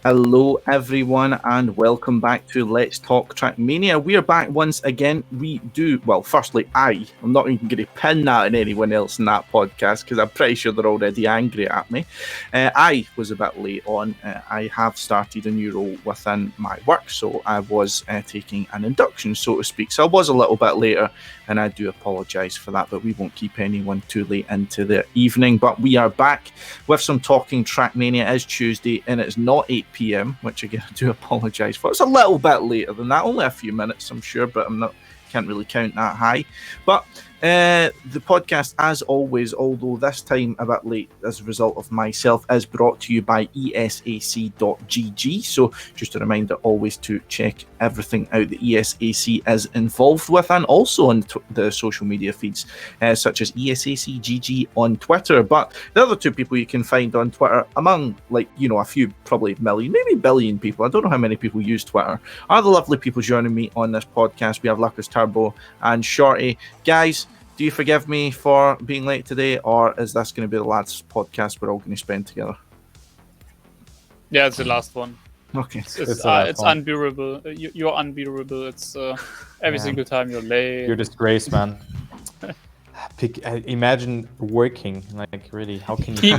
Hello, everyone, and welcome back to Let's Talk Trackmania. We are back once again. Firstly, I'm not even going to pin that on anyone else in that podcast because I'm pretty sure they're already angry at me. I was a bit late on. I have started a new role within my work, so I was taking an induction, so to speak. So I was a little bit later, and I do apologise for that, but we won't keep anyone too late into the evening. But we are back with some Talking Trackmania. It is Tuesday, and it's not 8 p.m., which again I do apologise for. It's a little bit later than that, only a few minutes, I'm sure, but can't really count that high. But the podcast, as always, although this time a bit late as a result of myself, is brought to you by esac.gg. So just a reminder always to check everything out that ESAC is involved with, and also on the social media feeds such as ESACGG on Twitter. But the other two people you can find on Twitter, among a few probably million, maybe billion people, I don't know how many people use Twitter, are the lovely people joining me on this podcast. We have LuckersTurbo and Shorty. Guys, do you forgive me for being late today, or is this going to be the last podcast we're all going to spend together? Yeah, it's the last one. Okay. It's unbearable. You're unbearable. It's every single time you're late. You're a disgrace, man. Imagine working, like, really, how can you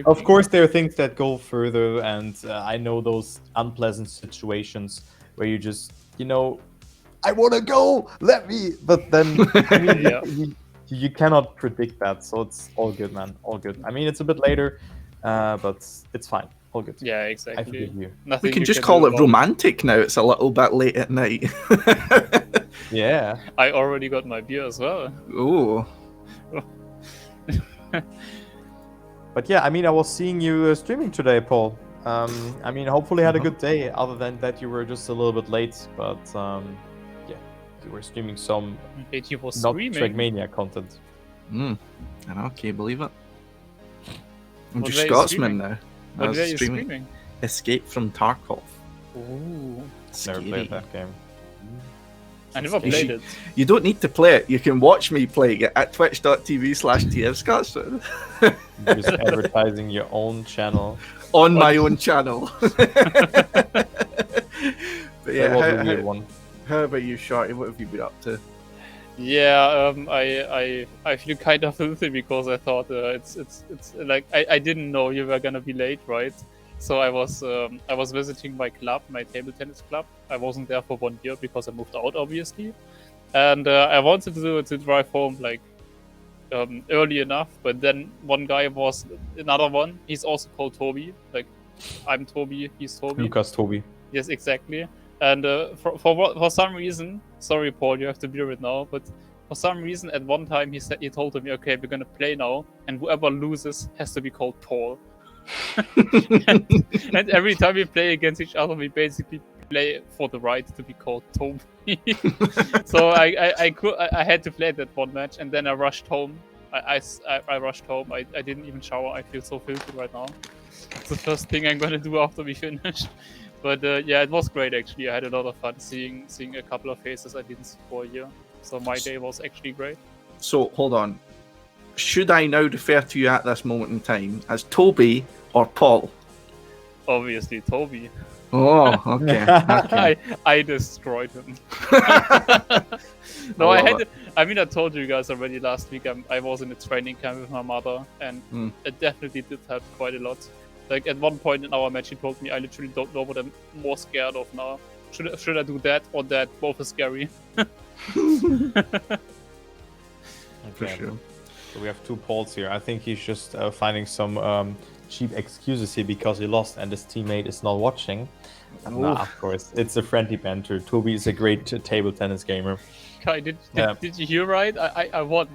of course there are things that go further, and I know those unpleasant situations where you just, I want to go, let me, but then you cannot predict that, so it's all good, man, all good. I mean, it's a bit later, but it's fine, all good. Yeah, exactly. I forgive you. We can just call it romantic now. It's a little bit late at night. Yeah. I already got my beer as well. Oh. But yeah, I mean, I was seeing you streaming today, Paul. I mean, hopefully had a good day, other than that you were just a little bit late, but yeah, you were streaming some not Trackmania content. I know, can't you believe it? I'm just Scotsman now. What were you streaming? Escape from Tarkov. Ooh. Never played that game. I never played it. You don't need to play it. You can watch me playing it at twitch.tv/TMScotsman. You're just advertising your own channel. On my own channel. But yeah, how about you, Shorty? What have you been up to? Yeah, I feel kind of guilty because I thought it's like I didn't know you were gonna be late, right? So I was visiting my club, my table tennis club. I wasn't there for 1 year because I moved out, obviously, and I wanted to drive home like early enough. But then one guy was another one. He's also called Toby. Like I'm Toby, he's Toby. Lucas Toby. Yes, exactly. And for some reason, sorry Paul, you have to bear it now, but for some reason at one time he told me, okay, we're gonna play now, and whoever loses has to be called Paul. and every time we play against each other, we basically play for the right to be called Toby. So I had to play that one match, and then I rushed home. I rushed home. I didn't even shower. I feel so filthy right now. It's the first thing I'm gonna do after we finish. But yeah, it was great actually. I had a lot of fun seeing a couple of faces I didn't see for a year. So my day was actually great. So hold on. Should I now refer to you at this moment in time as Toby or Paul? Obviously, Toby. Oh, okay. I destroyed him. No, I told you guys already last week. I was in a training camp with my mother, and it definitely did help quite a lot. Like at one point in our match, he told me, "I literally don't know what I'm more scared of now. Should I do that or that? Both are scary." For sure. So we have two Pauls here. I think he's just finding some cheap excuses here because he lost and his teammate is not watching. Nah, of course, it's a friendly banter. Toby is a great table tennis gamer. Kai, did you hear right? I won.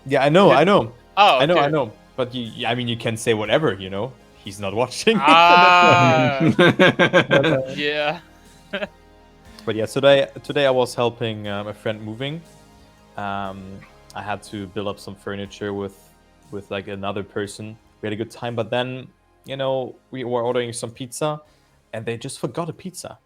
Yeah, I know. Oh, okay. I know. But you can say whatever, He's not watching. Yeah. But yeah, today I was helping a friend moving. I had to build up some furniture with like another person. We had a good time, but then we were ordering some pizza, and they just forgot a pizza.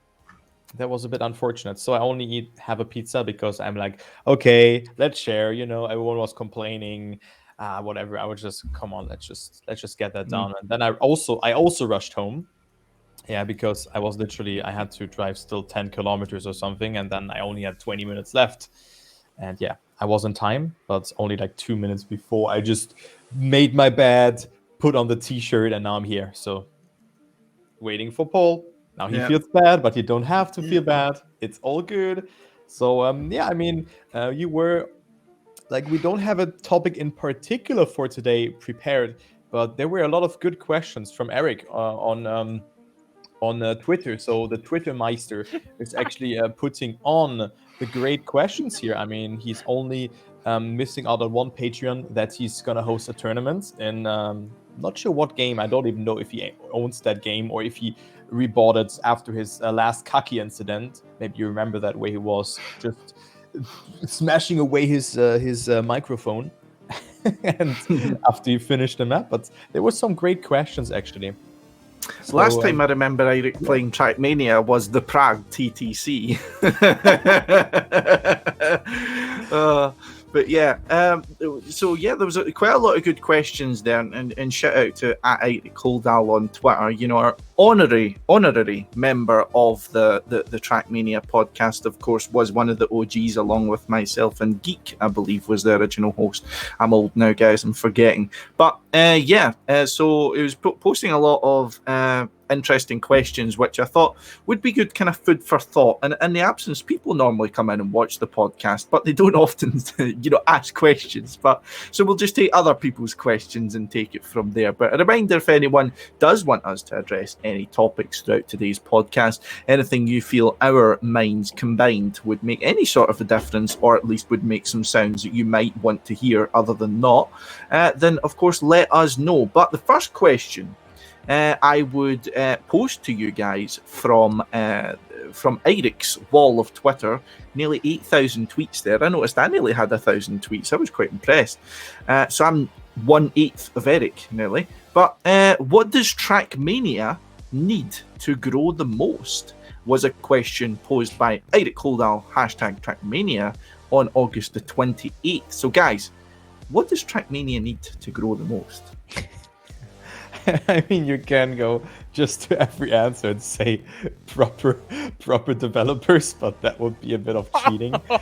That was a bit unfortunate. So I only have a pizza because I'm like, okay, let's share. Everyone was complaining, whatever. I was just, come on, let's just get that done. And then I also rushed home Yeah, because I had to drive still 10 kilometers or something, and then I only had 20 minutes left. And yeah, I was on time, but only like 2 minutes before I just made my bed, put on the t-shirt, and now I'm here. So waiting for Paul. Now he Yeah. feels bad, but you don't have to feel bad. It's all good. So yeah, I mean, you were like, we don't have a topic in particular for today prepared, but there were a lot of good questions from Eric on Twitter. So the Twitter Meister is actually putting on the great questions here. I mean, he's only missing out on one Patreon that he's gonna host a tournament in. Not sure what game. I don't even know if he owns that game or if he rebought it after his last Kaki incident. Maybe you remember that, where he was just smashing away his microphone. And after he finished the map, but there were some great questions actually. So, Last time I remember Eric playing Trackmania was the Prague TTC. But yeah, so yeah, there was quite a lot of good questions there, and shout out to @Coldal on Twitter. You know, our honorary member of the Trackmania podcast, of course, was one of the OGs, along with myself and Geek, I believe, was the original host. I'm old now, guys, I'm forgetting. But so it was posting a lot of interesting questions, which I thought would be good kind of food for thought. And in the absence, people normally come in and watch the podcast, but they don't often, ask questions. But so we'll just take other people's questions and take it from there. But a reminder, if anyone does want us to address any topics throughout today's podcast, anything you feel our minds combined would make any sort of a difference, or at least would make some sounds that you might want to hear other than not, then of course let us know. But the first question I would post to you guys from Eric's wall of Twitter. Nearly 8,000 tweets there. I noticed I nearly had 1,000 tweets. I was quite impressed. So I'm 1/8 of Eric nearly. But what does Trackmania need to grow the most? Was a question posed by Eric Holdall, #Trackmania, on August the 28th. So guys, what does Trackmania need to grow the most? I mean, you can go just to every answer and say proper developers, but that would be a bit of cheating. But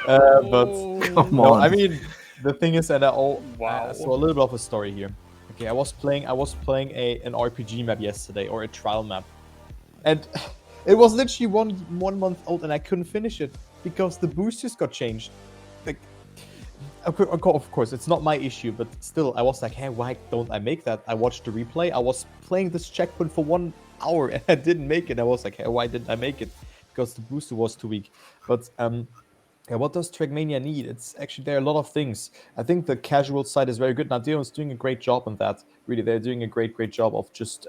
Come no, on. I mean, the thing is, and Wow. so a little bit of a story here. Okay, I was playing an RPG map yesterday, or a trial map, and it was literally one month old, and I couldn't finish it because the boosters got changed. Like, of course, it's not my issue, but still, I was like, hey, why don't I make that? I watched the replay. I was playing this checkpoint for 1 hour, and I didn't make it. I was like, hey, why didn't I make it? Because the booster was too weak. But yeah, what does Trackmania need? It's actually, there are a lot of things. I think the casual side is very good. Nadeo is doing a great job on that. Really, they're doing a great job of just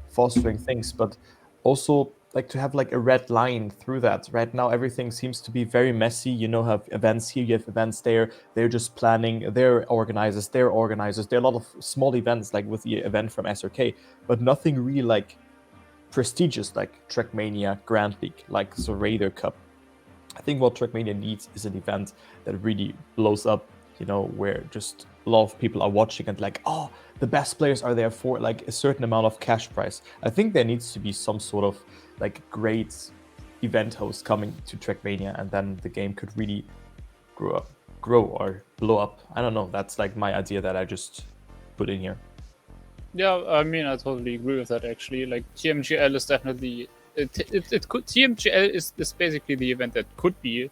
fostering things, but also like to have like a red line through that. Right now, everything seems to be very messy. You know, have events here, you have events there. They're just planning. They're organizers. There are a lot of small events, like with the event from SRK, but nothing really like prestigious like Trackmania Grand League, like the Raider Cup. I think what Trackmania needs is an event that really blows up, you know, where just a lot of people are watching and like, oh, the best players are there for like a certain amount of cash prize. I think there needs to be some sort of like great event host coming to Trackmania, and then the game could really grow or blow up. I don't know. That's like my idea that I just put in here. Yeah, I mean, I totally agree with that. Actually, like TMGL is definitely it could TMGL is basically the event that could be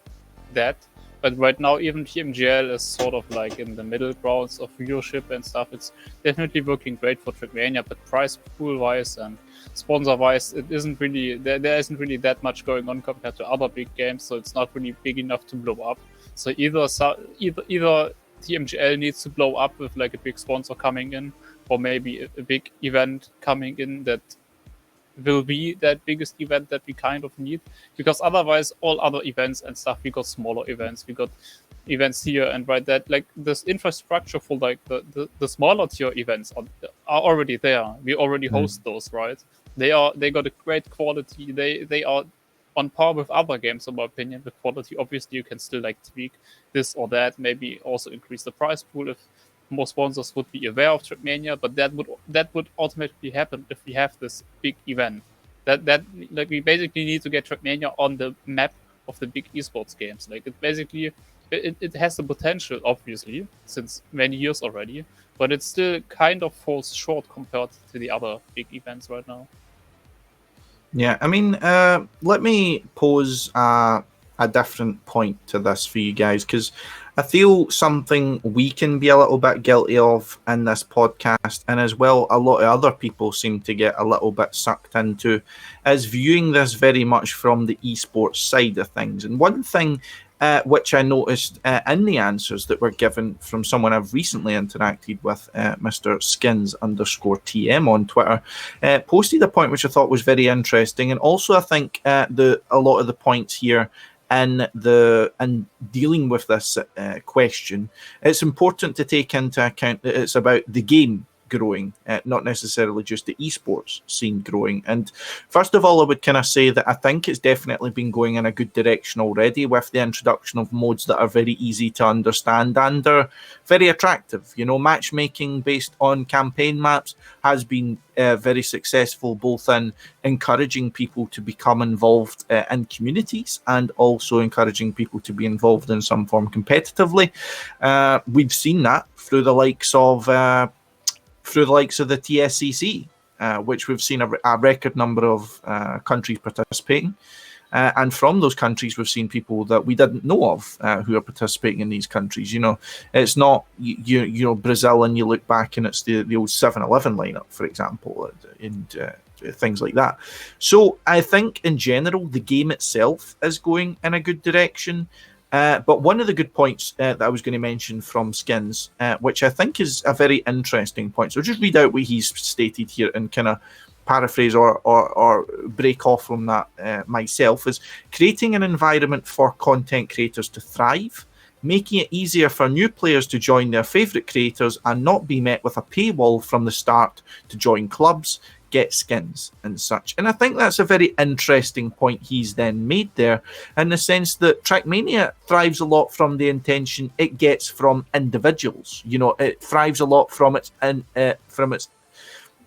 that, but right now even TMGL is sort of like in the middle grounds of viewership and stuff. It's definitely working great for Trackmania, but prize pool wise and sponsor wise, it isn't really there isn't really that much going on compared to other big games, so it's not really big enough to blow up. So either TMGL needs to blow up with like a big sponsor coming in, or maybe a big event coming in that will be that biggest event that we kind of need, because otherwise all other events and stuff, we got smaller events, we got events here and right, that like this infrastructure for like the smaller tier events are already there. We already host those, right? They got a great quality. They are on par with other games, in my opinion, with quality. Obviously you can still like tweak this or that, maybe also increase the prize pool more sponsors would be aware of Trackmania, but that would automatically happen if we have this big event. That like we basically need to get Trackmania on the map of the big esports games. Like it has the potential, obviously, since many years already, but it still kind of falls short compared to the other big events right now. Yeah, I mean, let me pose a different point to this for you guys, because I feel something we can be a little bit guilty of in this podcast, and as well a lot of other people seem to get a little bit sucked into, is viewing this very much from the esports side of things. And one thing which I noticed in the answers that were given from someone I've recently interacted with, Mr. Skins_TM on Twitter, posted a point which I thought was very interesting. And also I think a lot of the points here in dealing with this question, it's important to take into account that it's about the game growing, not necessarily just the esports scene growing. And first of all, I would kind of say that I think it's definitely been going in a good direction already with the introduction of modes that are very easy to understand and are very attractive. You know, matchmaking based on campaign maps has been very successful, both in encouraging people to become involved in communities and also encouraging people to be involved in some form competitively. We've seen that through the likes of the TSCC, which we've seen a record number of countries participating. And from those countries, we've seen people that we didn't know of who are participating in these countries. You know, it's not you know Brazil, and you look back and it's the old 7-Eleven lineup, for example, and things like that. So I think in general the game itself is going in a good direction. But one of the good points that I was going to mention from Skins, which I think is a very interesting point. So I'll just read out what he's stated here and kind of paraphrase or break off from that myself, is creating an environment for content creators to thrive, making it easier for new players to join their favourite creators and not be met with a paywall from the start to join clubs, get skins and such. And I think that's a very interesting point he's then made there, in the sense that Trackmania thrives a lot from the intention it gets from individuals. You know, it thrives a lot from its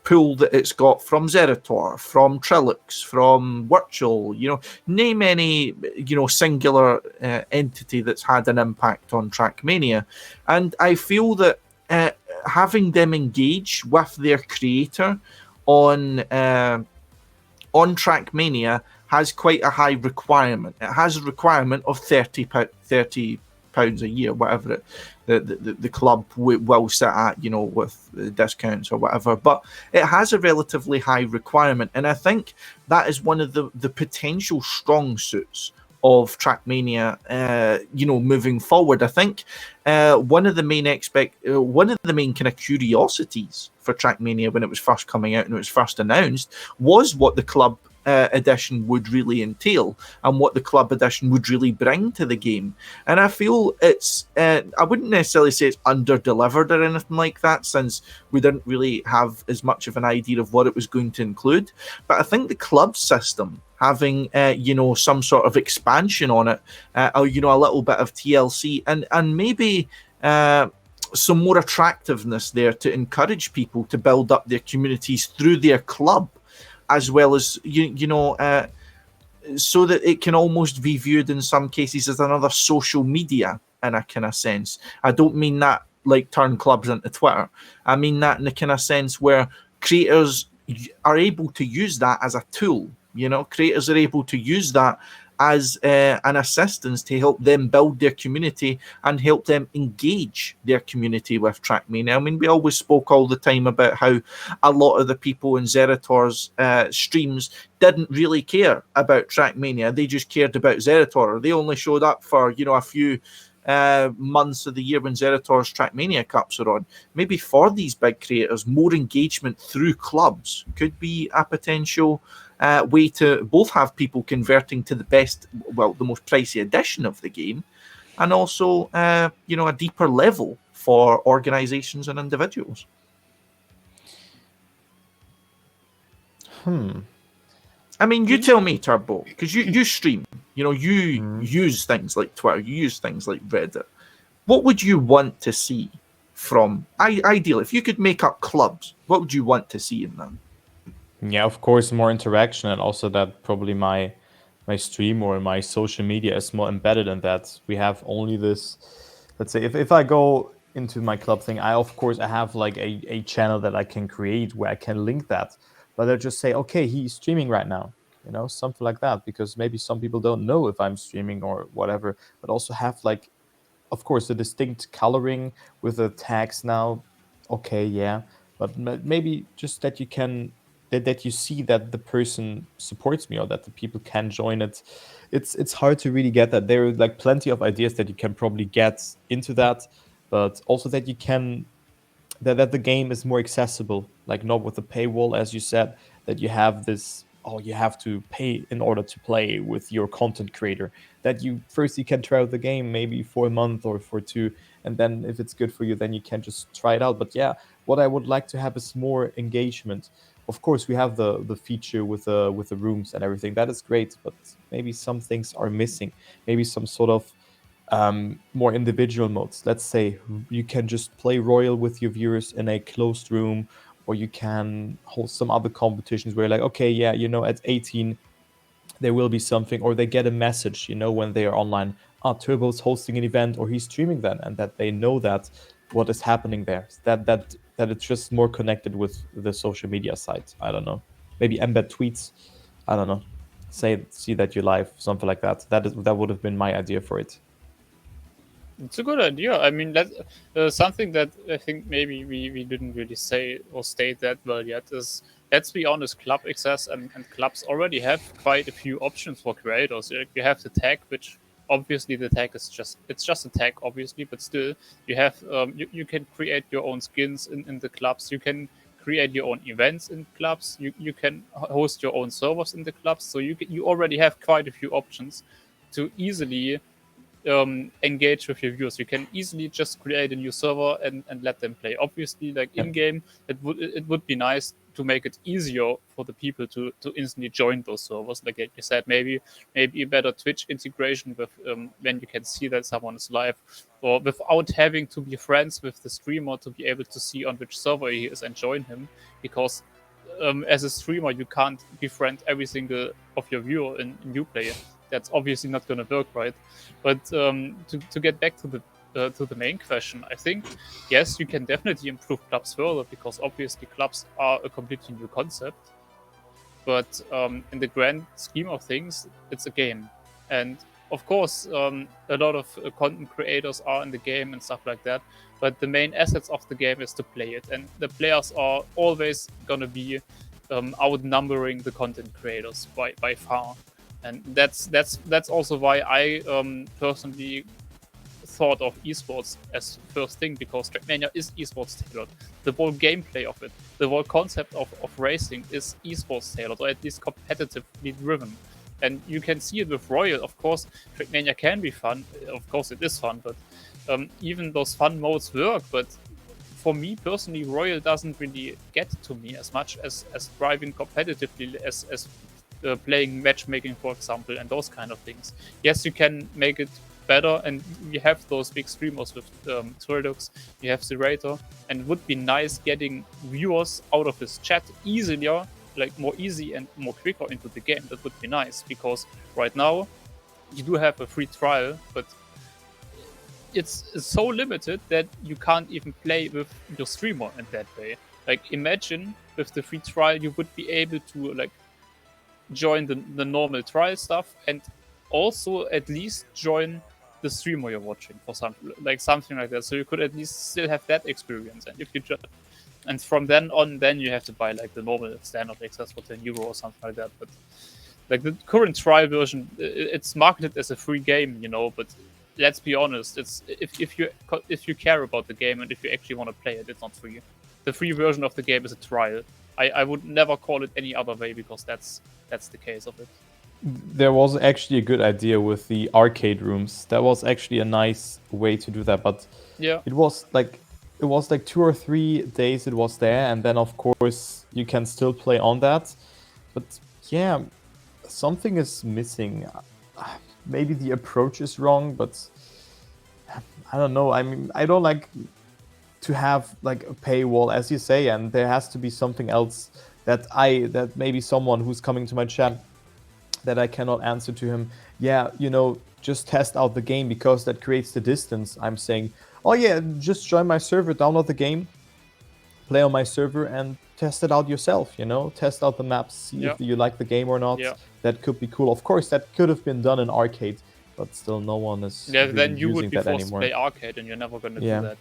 pool that it's got from Zerator, from Trilux, from Virtual, you know, name any, you know, singular entity that's had an impact on Trackmania. And I feel that having them engage with their creator on Trackmania has quite a high requirement. It has a requirement of £30 a year, whatever the club will sit at, you know, with discounts or whatever. But it has a relatively high requirement, and I think that is one of the potential strong suits of Trackmania, you know, moving forward. I think one of the main kind of curiosities for Trackmania when it was first coming out and it was first announced was what the club edition would really entail and what the club edition would really bring to the game. And I feel it's I wouldn't necessarily say it's under-delivered or anything like that, since we didn't really have as much of an idea of what it was going to include. But I think the club system having you know, some sort of expansion on it, or you know, a little bit of TLC and maybe some more attractiveness there to encourage people to build up their communities through their club, as well as you know, so that it can almost be viewed in some cases as another social media in a kind of sense. I don't mean that like turn clubs into Twitter. I mean that in the kind of sense where creators are able to use that as a tool. You know, creators are able to use that as an assistance to help them build their community and help them engage their community with Trackmania. I mean, we always spoke all the time about how a lot of the people in Zerator's streams didn't really care about Trackmania. They just cared about Zerator. They only showed up for, you know, a few months of the year when Zerator's Trackmania Cups are on. Maybe for these big creators, more engagement through clubs could be a potential way to both have people converting to the most pricey edition of the game, and also you know, a deeper level for organizations and individuals. I mean, you tell me, Turbo, because you stream, you know, you use things like Twitter, you use things like Reddit. What would you want to see from ideal? If you could make up clubs, what would you want to see in them? Yeah, of course, more interaction, and also that probably my stream or my social media is more embedded in that. We have only this, let's say, if I go into my club thing, I have like a channel that I can create where I can link that, but I just say, okay, he's streaming right now, something like that, because maybe some people don't know if I'm streaming or whatever, but also have like, of course, the distinct coloring with the tags now. Okay, yeah, but maybe just that you can that you see that the person supports me or that the people can join it. It's hard to really get that. There are like plenty of ideas that you can probably get into that, but also that you can that the game is more accessible, like not with the paywall, as you said, that you have this, oh, you have to pay in order to play with your content creator, that you can try out the game maybe for a month or for two, and then if it's good for you, then you can just try it out. But yeah, what I would like to have is more engagement. Of course, we have the feature with the rooms and everything, that is great, but maybe some things are missing. Maybe some sort of more individual modes. Let's say you can just play Royal with your viewers in a closed room, or you can hold some other competitions where, like, okay, yeah, at 18, there will be something, or they get a message, when they are online. Turbo's hosting an event, or he's streaming then, and that they know that what is happening there. That it's just more connected with the social media side. I don't know. Maybe embed tweets. I don't know. See that you're live, something like that. That would have been my idea for it. It's a good idea. I mean, that something that I think maybe we didn't really say or state that well yet is, let's be honest, club access and clubs already have quite a few options for creators. You have the tag, which obviously the tag is just a tag, obviously, but still you have you can create your own skins in the clubs. You can create your own events in clubs. You can host your own servers in the clubs. So you already have quite a few options to easily engage with your viewers. You can easily just create a new server and let them play. Obviously, like in game, it would be nice to make it easier for the people to instantly join those servers. Like you said, maybe a better Twitch integration with when you can see that someone is live, or without having to be friends with the streamer to be able to see on which server he is and join him. Because as a streamer, you can't befriend every single of your viewer in new play. That's obviously not going to work, right? But to get back to the main question, I think yes, you can definitely improve clubs further, because obviously clubs are a completely new concept. But in the grand scheme of things, it's a game, and of course, a lot of content creators are in the game and stuff like that. But the main assets of the game is to play it, and the players are always gonna be outnumbering the content creators by far. And that's also why I personally thought of esports as first thing, because Trackmania is esports tailored. The whole gameplay of it, the whole concept of racing is esports tailored, or at least competitively driven. And you can see it with Royal. Of course, Trackmania can be fun. Of course, it is fun, but even those fun modes work. But for me personally, Royal doesn't really get to me as much as driving competitively, as playing matchmaking, for example, and those kind of things. Yes, you can make it better, and we have those big streamers with Trilux, you have Zerator, and it would be nice getting viewers out of this chat easier, like more easy and more quicker into the game. That would be nice, because right now you do have a free trial, but it's so limited that you can't even play with your streamer in that way. Like, imagine with the free trial you would be able to like join the normal trial stuff, and also at least join the streamer you're watching for something like that. So you could at least still have that experience. And if you just, and from then on, then you have to buy like the normal standard access for €10 or something like that. But like the current trial version, it's marketed as a free game, but let's be honest, it's if you care about the game and if you actually want to play it, it's not free. The free version of the game is a trial. I would never call it any other way, because that's the case of it. There was actually a good idea with the arcade rooms. That was actually a nice way to do that, but yeah, it was like 2 or 3 days it was there, and then of course you can still play on that. But yeah, something is missing. Maybe the approach is wrong, but I don't know. I mean, I don't like to have like a paywall, as you say, and there has to be something else that maybe someone who's coming to my chat that I cannot answer to him. Yeah, just test out the game because that creates the distance. I'm saying, oh yeah, just join my server, download the game, play on my server, and test it out yourself. Test out the maps, see if you like the game or not. Yeah. That could be cool. Of course, that could have been done in arcade, but still, no one is really then you would using be that forced anymore. to play arcade, and you're never gonna do that.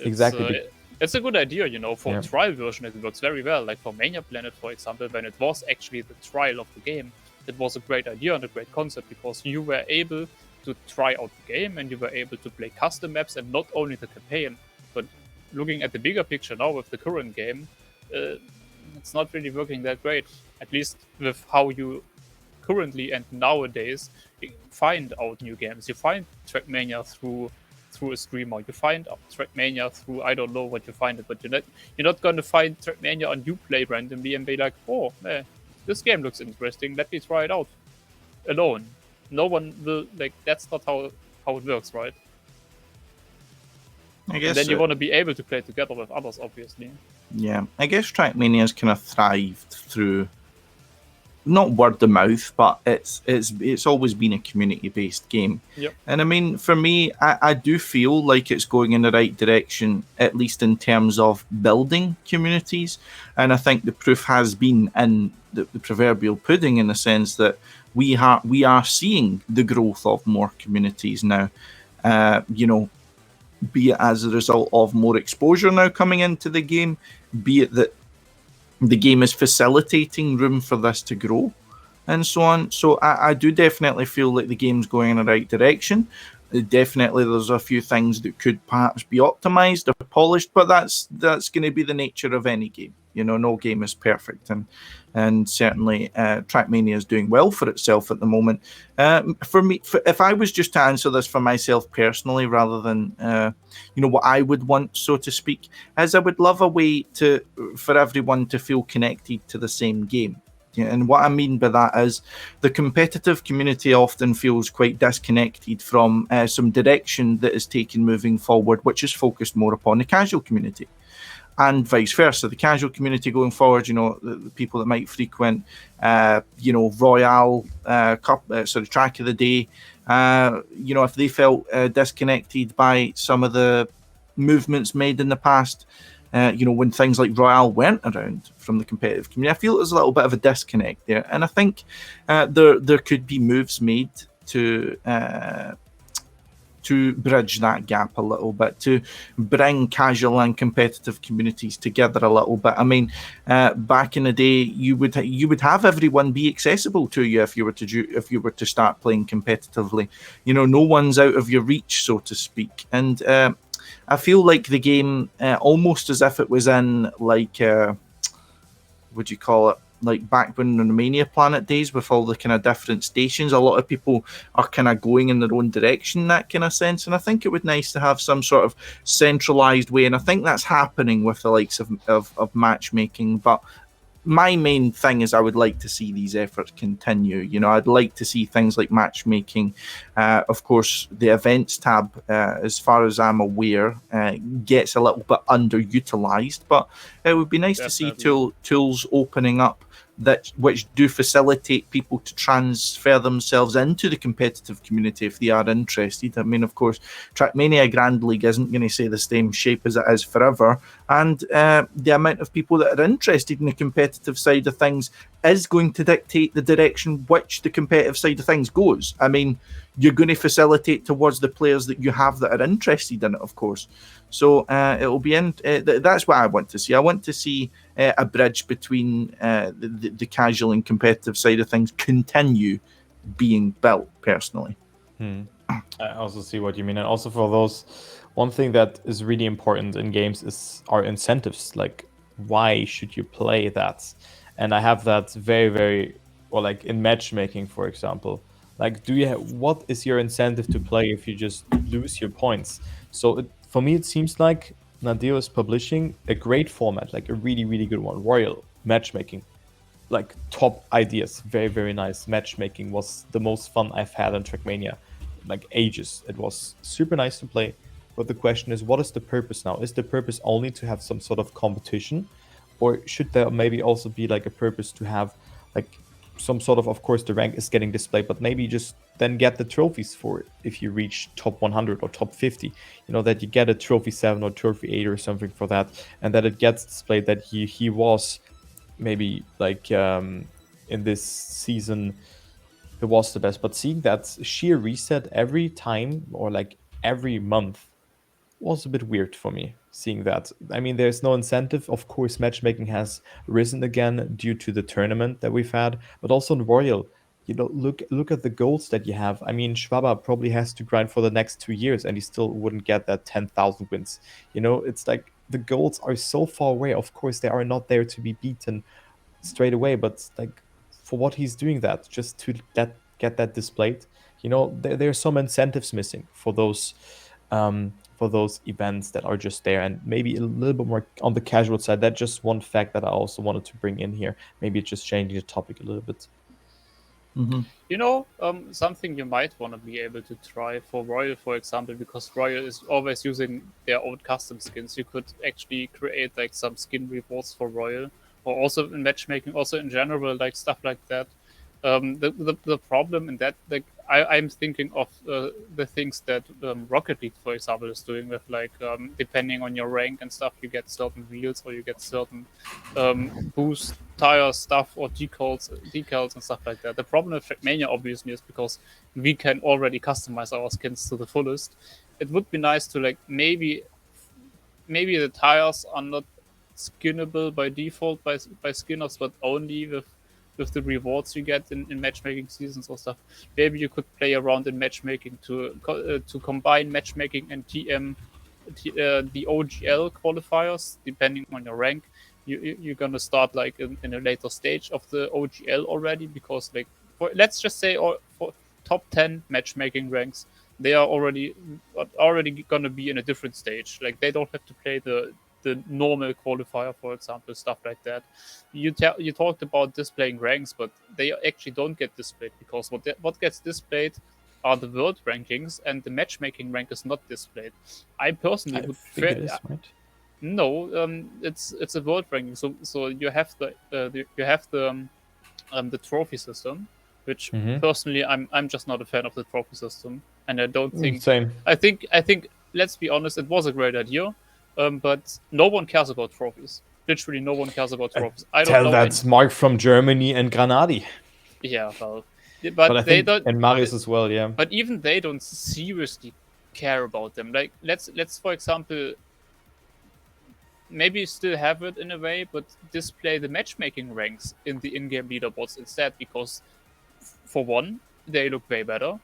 Exactly. It's a good idea, for a trial version. It works very well. Like for Mania Planet, for example, when it was actually the trial of the game, it was a great idea and a great concept because you were able to try out the game and you were able to play custom maps and not only the campaign. But looking at the bigger picture now with the current game, it's not really working that great. At least with how you currently and nowadays find out new games. You find Trackmania through a streamer. You find Trackmania through, I don't know what you find it, but you're not going to find Trackmania on Uplay randomly and be like, oh, man, this game looks interesting, let me try it out alone. No one will, that's not how it works, right? I guess. And then you want to be able to play together with others, obviously. Yeah, I guess Trackmania's kind of thrived through not word of mouth, but it's always been a community-based game. Yep. And I mean, for me, I do feel like it's going in the right direction, at least in terms of building communities. And I think the proof has been in the proverbial pudding, in the sense that we are seeing the growth of more communities now. Be it as a result of more exposure now coming into the game, be it that the game is facilitating room for this to grow, and so on. So I do definitely feel like the game's going in the right direction. Definitely there's a few things that could perhaps be optimized or polished, but that's going to be the nature of any game. No game is perfect, and certainly Trackmania is doing well for itself at the moment. For me, if I was just to answer this for myself personally, rather than what I would want, so to speak, is I would love a way for everyone to feel connected to the same game. And what I mean by that is the competitive community often feels quite disconnected from some direction that is taken moving forward, which is focused more upon the casual community. And vice versa, the casual community going forward, the people that might frequent, Royale, Track of the Day, if they felt disconnected by some of the movements made in the past, when things like Royale weren't around from the competitive community, I feel there's a little bit of a disconnect there. And I think there could be moves made to bridge that gap a little bit, to bring casual and competitive communities together a little bit. I mean, back in the day, you would have everyone be accessible to you if you were to start playing competitively. No one's out of your reach, so to speak. And I feel like the game, almost as if it was in would you call it? Like back when in the Mania Planet days, with all the kind of different stations, a lot of people are kind of going in their own direction, that kind of sense. And I think it would be nice to have some sort of centralized way. And I think that's happening with the likes of matchmaking. But my main thing is I would like to see these efforts continue. I'd like to see things like matchmaking. Of course, the events tab, as far as I'm aware, gets a little bit underutilized. But it would be nice Definitely. to see tools opening up which do facilitate people to transfer themselves into the competitive community if they are interested. I mean, of course, Trackmania Grand League isn't going to stay the same shape as it is forever, and the amount of people that are interested in the competitive side of things is going to dictate the direction which the competitive side of things goes. I mean, you're going to facilitate towards the players that you have that are interested in it, of course. So it'll be that's what I want to see. I want to see a bridge between the casual and competitive side of things continue being built, personally. I also see what you mean. And also for those, one thing that is really important in games are incentives. Like, why should you play that? And I have that very, very, well, like in matchmaking, for example. Like, what is your incentive to play if you just lose your points? So for me, it seems like Nadeo is publishing a great format, like a really, really good one. Royal matchmaking, like top ideas, very, very nice. Matchmaking was the most fun I've had in Trackmania, like ages. It was super nice to play. But the question is, what is the purpose now? Is the purpose only to have some sort of competition, or should there maybe also be like a purpose to have like some sort of course, the rank is getting displayed, but maybe just then get the trophies for it if you reach top 100 or top 50. That you get a trophy 7 or trophy 8 or something for that, and that it gets displayed that he was maybe like in this season it was the best. But seeing that sheer reset every time or like every month was a bit weird for me, seeing that. I mean, there's no incentive. Of course, matchmaking has risen again due to the tournament that we've had, but also in Royal. Look at the goals that you have. I mean, Schwaba probably has to grind for the next 2 years, and he still wouldn't get that 10,000 wins. It's like the goals are so far away. Of course, they are not there to be beaten straight away, but like for what he's doing that, just to get that displayed, there's some incentives missing for those events that are just there, and maybe a little bit more on the casual side. That's just one fact that I also wanted to bring in here. Maybe it's just changing the topic a little bit. Something you might want to be able to try for Royal, for example, because Royal is always using their own custom skins. You could actually create like some skin rewards for Royal, or also in matchmaking, also in general, like stuff like that. The problem in that, like I'm thinking of the things that Rocket League, for example, is doing with like depending on your rank and stuff, you get certain wheels or you get certain boost tire stuff or decals and stuff like that. The problem with Trackmania obviously is because we can already customize our skins to the fullest. It would be nice to like maybe the tires are not skinnable by default by skinners, but only with the rewards you get in matchmaking seasons or stuff. Maybe you could play around in matchmaking to combine matchmaking and the OGL qualifiers, depending on your rank. You're gonna start like in a later stage of the OGL already, because like let's just say for top 10 matchmaking ranks, they are already gonna be in a different stage. Like they don't have to play the normal qualifier, for example, stuff like that. You talked about displaying ranks, but they actually don't get displayed, because what gets displayed are the world rankings, and the matchmaking rank is not displayed. I personally would think it is, right? No, it's a world ranking. So you have the trophy system, which personally I'm just not a fan of the trophy system, and I don't think. Same. I think let's be honest, it was a great idea, but no one cares about trophies. Literally, no one cares about trophies. I don't know. That's Mark from Germany and Granadi. Yeah, well, But I they think, don't. and Marius as well, yeah. But even they don't seriously care about them. Like let's for example, maybe still have it in a way, but display the matchmaking ranks in the in-game leaderboards instead, because for one, they look way better.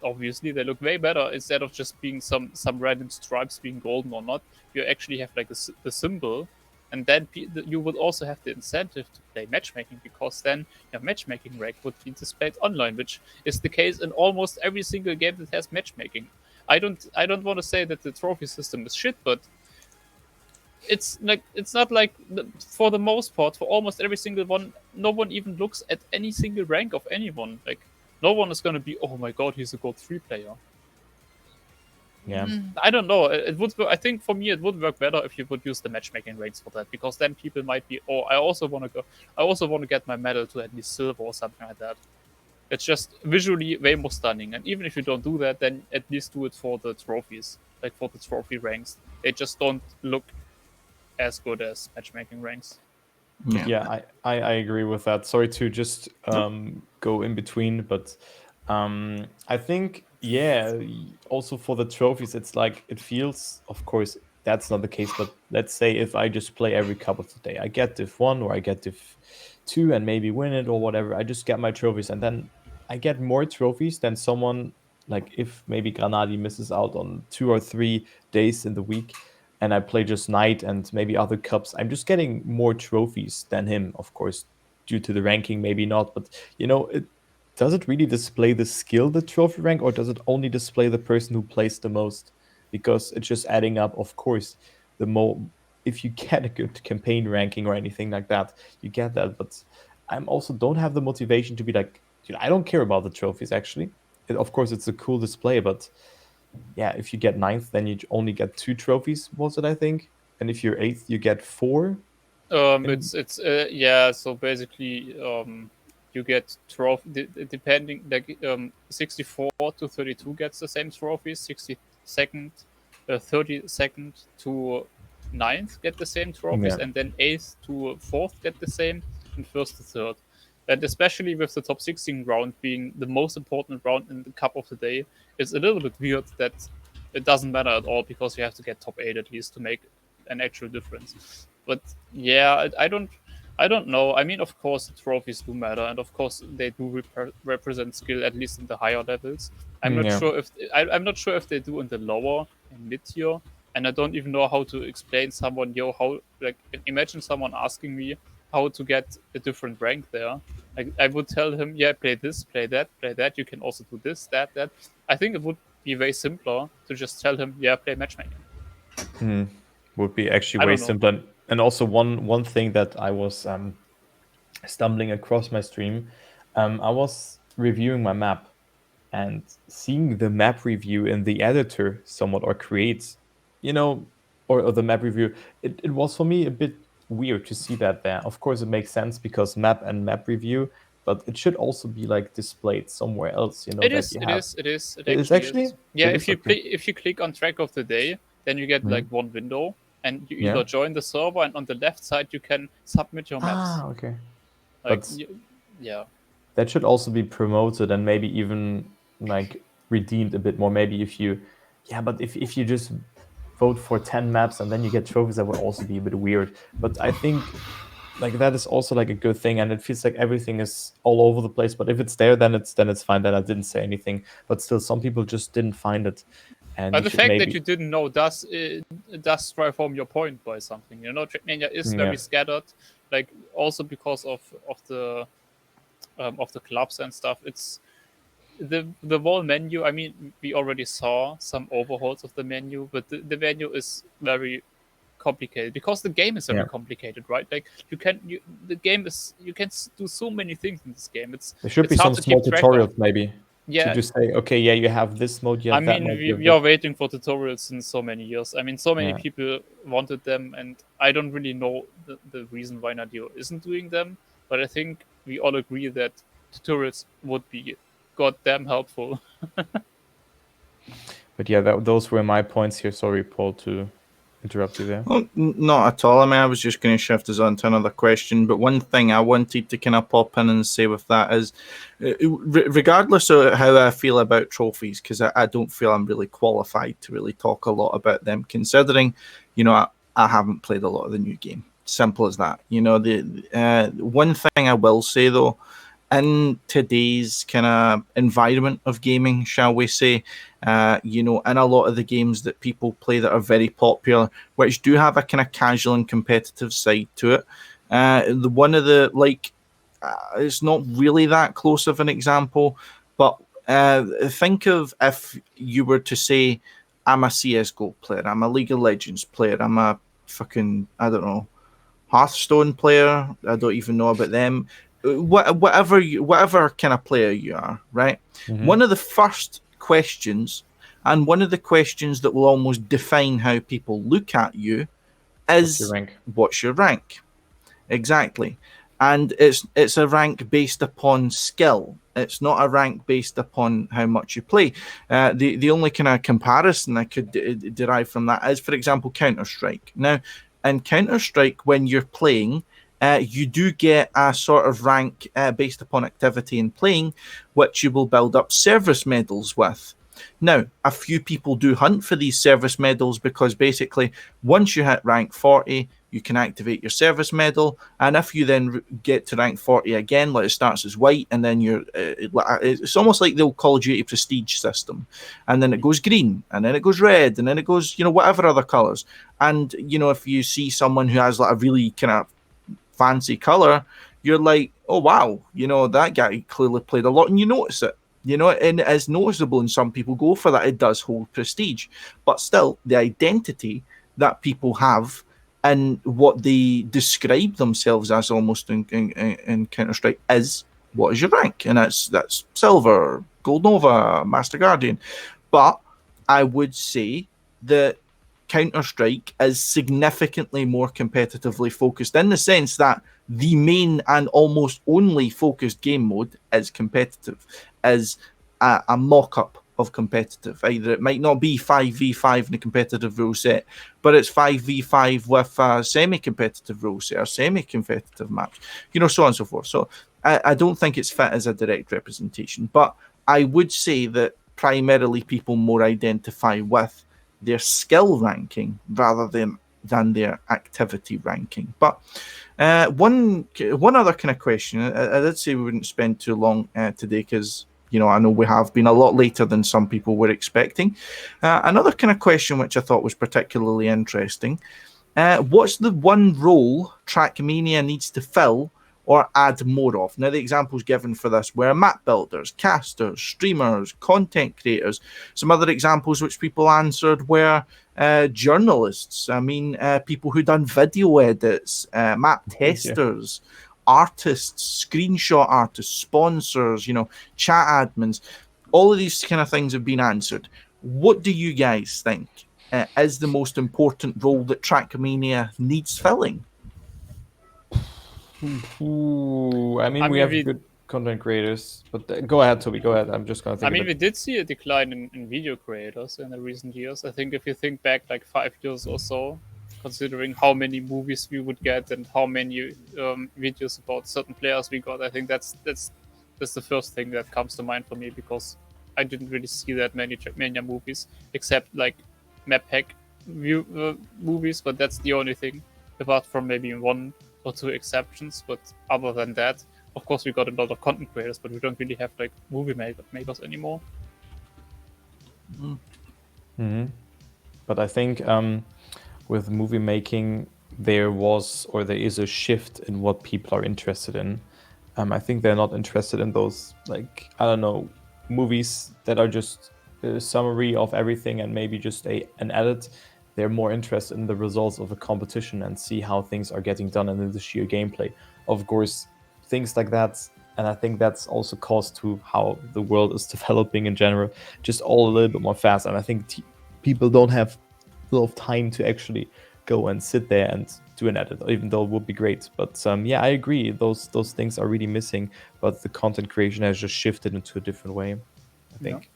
Obviously, they look way better instead of just being some random stripes being golden or not. You actually have like the symbol, and then you would also have the incentive to play matchmaking, because then your matchmaking rank would be displayed online, which is the case in almost every single game that has matchmaking. I don't want to say that the trophy system is shit, but it's not like, for the most part, for almost every single one, no one even looks at any single rank of anyone. Like no one is going to be, oh my god, he's a gold 3 player. Yeah. I don't know. It would. I think for me, it would work better if you would use the matchmaking ranks for that, because then people might be, oh, I also want to get my medal to at least silver or something like that. It's just visually way more stunning. And even if you don't do that, then at least do it for the trophies, like for the trophy ranks. They just don't look as good as matchmaking ranks. Yeah, I agree with that. Sorry to just go in between, but I think, yeah, also for the trophies, it's like, it feels, of course, that's not the case, but let's say if I just play every cup of the day, I get div 1 or I get div 2 and maybe win it or whatever, I just get my trophies, and then I get more trophies than someone, like if maybe Granadi misses out on 2 or 3 days in the week, and I play just night and maybe other cups, I'm just getting more trophies than him, of course, due to the ranking, maybe not. But, does it really display the skill, the trophy rank, or does it only display the person who plays the most? Because it's just adding up, of course, the more, if you get a good campaign ranking or anything like that, you get that. But I'm also don't have the motivation to be like, dude, I don't care about the trophies, actually. Of course, it's a cool display, but if you get 9th, then you only get 2 trophies, was it, I think? And if you're 8th, you get 4. It's yeah. So basically, you get trophy depending, like 64 to 32 gets the same trophies. 62nd, 32nd to 9th get the same trophies, Yeah. and then 8th to 4th get the same, and 1st to 3rd. And especially with the top 16 round being the most important round in the Cup of the Day, it's a little bit weird that it doesn't matter at all, because you have to get top 8 at least to make an actual difference. But yeah, I don't know. I mean, of course, the trophies do matter, and of course, they do represent skill, at least in the higher levels. I'm not Yeah. sure if I'm not sure if they do in the lower and mid tier, and I don't even know how to explain someone, how, like, imagine someone asking me how to get a different rank there. Like, I would tell him, yeah, play this, play that, play that. You can also do this, that, that. I think it would be way simpler to just tell him, yeah, play matchmaking. Would be actually I way don't know. simpler. And also one thing that I was stumbling across my stream, I was reviewing my map and seeing the map review in the editor somewhat, or creates, or the map review. It was for me a bit weird to see that there. Of course, it makes sense because map and map review, but it should also be like displayed somewhere else. It That is. you It have. is. It is. It It is actually actually. is. Yeah. It is okay. If you click on track of the day, then you get like Mhm. one window, and you Yeah. either join the server, and on the left side you can submit your maps. Okay. Like, But yeah. that should also be promoted and maybe even like redeemed a bit more. Maybe but if you just vote for 10 maps and then you get trophies, that would also be a bit weird. But I think like that is also like a good thing, and it feels like everything is all over the place. But if it's there, then it's fine. Then I didn't say anything. But still, some people just didn't find it, and But you the should fact that maybe you didn't know does drive home your point by something. Trackmania is very scattered, like also because of the clubs and stuff. It's the whole menu. I mean, we already saw some overhauls of the menu, but the menu is very complicated because the game is very complicated, right? Like, the game is, you can do so many things in this game. there should be it's hard some to small keep track of. tutorials maybe to Yeah, just say, okay, yeah, you have this mode, you I have that mean, mode, you have we are this. waiting for tutorials since so many years. I mean, so many Yeah. people wanted them, and I don't really know the reason why Nadio isn't doing them. But I think we all agree that tutorials would be goddamn helpful. But yeah, those were my points here. Sorry, Paul, to interrupt you there. Well, not at all. I mean, I was just going to shift us on to another question, but one thing I wanted to kind of pop in and say with that is, regardless of how I feel about trophies, because I don't feel I'm really qualified to really talk a lot about them, considering, I haven't played a lot of the new game. Simple as that. The one thing I will say though, in today's kind of environment of gaming, shall we say, in a lot of the games that people play that are very popular, which do have a kind of casual and competitive side to it, it's not really that close of an example, but think of if you were to say, I'm a CSGO player, I'm a League of Legends player, I'm a fucking, I don't know, Hearthstone player, I don't even know about them. Whatever kind of player you are, right? Mm-hmm. One of the first questions, and one of the questions that will almost define how people look at you, is what's your rank? Exactly. And it's a rank based upon skill. It's not a rank based upon how much you play. The only kind of comparison I could derive from that is, for example, Counter-Strike. Now, in Counter-Strike, when you're playing, you do get a sort of rank based upon activity in playing, which you will build up service medals with. Now, a few people do hunt for these service medals because basically, once you hit rank 40, you can activate your service medal, and if you then get to rank 40 again, like it starts as white, and then it's almost like the old Call of Duty prestige system, and then it goes green, and then it goes red, and then it goes, whatever other colors. And if you see someone who has like a really kind of fancy color, you're like, oh wow, that guy clearly played a lot, and you notice it. And it is noticeable, and some people go for that. It does hold prestige, but still, the identity that people have and what they describe themselves as almost in Counter-Strike is, what is your rank? And that's Silver, Gold Nova, Master Guardian. But I would say that Counter-Strike is significantly more competitively focused in the sense that the main and almost only focused game mode is competitive, is a mock-up of competitive. Either it might not be 5v5 in a competitive rule set, but it's 5v5 with a semi-competitive rule set or semi-competitive maps, so on and so forth. So I don't think it's fit as a direct representation, but I would say that primarily people more identify with their skill ranking rather than their activity ranking. But one other kind of question, I did say we wouldn't spend too long today because I know we have been a lot later than some people were expecting. Another kind of question which I thought was particularly interesting. What's the one role Trackmania needs to fill or add more of? Now, the examples given for this were map builders, casters, streamers, content creators. Some other examples which people answered were journalists. I mean, people who done video edits, map testers, artists, screenshot artists, sponsors, chat admins. All of these kind of things have been answered. What do you guys think is the most important role that Trackmania needs filling? I mean, we have good content creators, but go ahead, Toby. Go ahead. I'm just gonna think. We did see a decline in video creators in the recent years. I think if you think back like 5 years or so, considering how many movies we would get and how many videos about certain players we got, I think that's the first thing that comes to mind for me, because I didn't really see that many Trackmania movies except like map hack movies, but that's the only thing, apart from maybe 1 or 2 exceptions. But other than that, of course, we got a lot of content creators, but we don't really have like movie makers anymore. Mm-hmm. But I think with movie making, there is a shift in what people are interested in. I think they're not interested in those, like, I don't know, movies that are just a summary of everything and maybe just an edit. They're more interested in the results of a competition and see how things are getting done and in the sheer gameplay. Of course, things like that, and I think that's also caused to how the world is developing in general, just all a little bit more fast. And I think people don't have a lot of time to actually go and sit there and do an edit, even though it would be great. But yeah, I agree. Those things are really missing, but the content creation has just shifted into a different way, I think.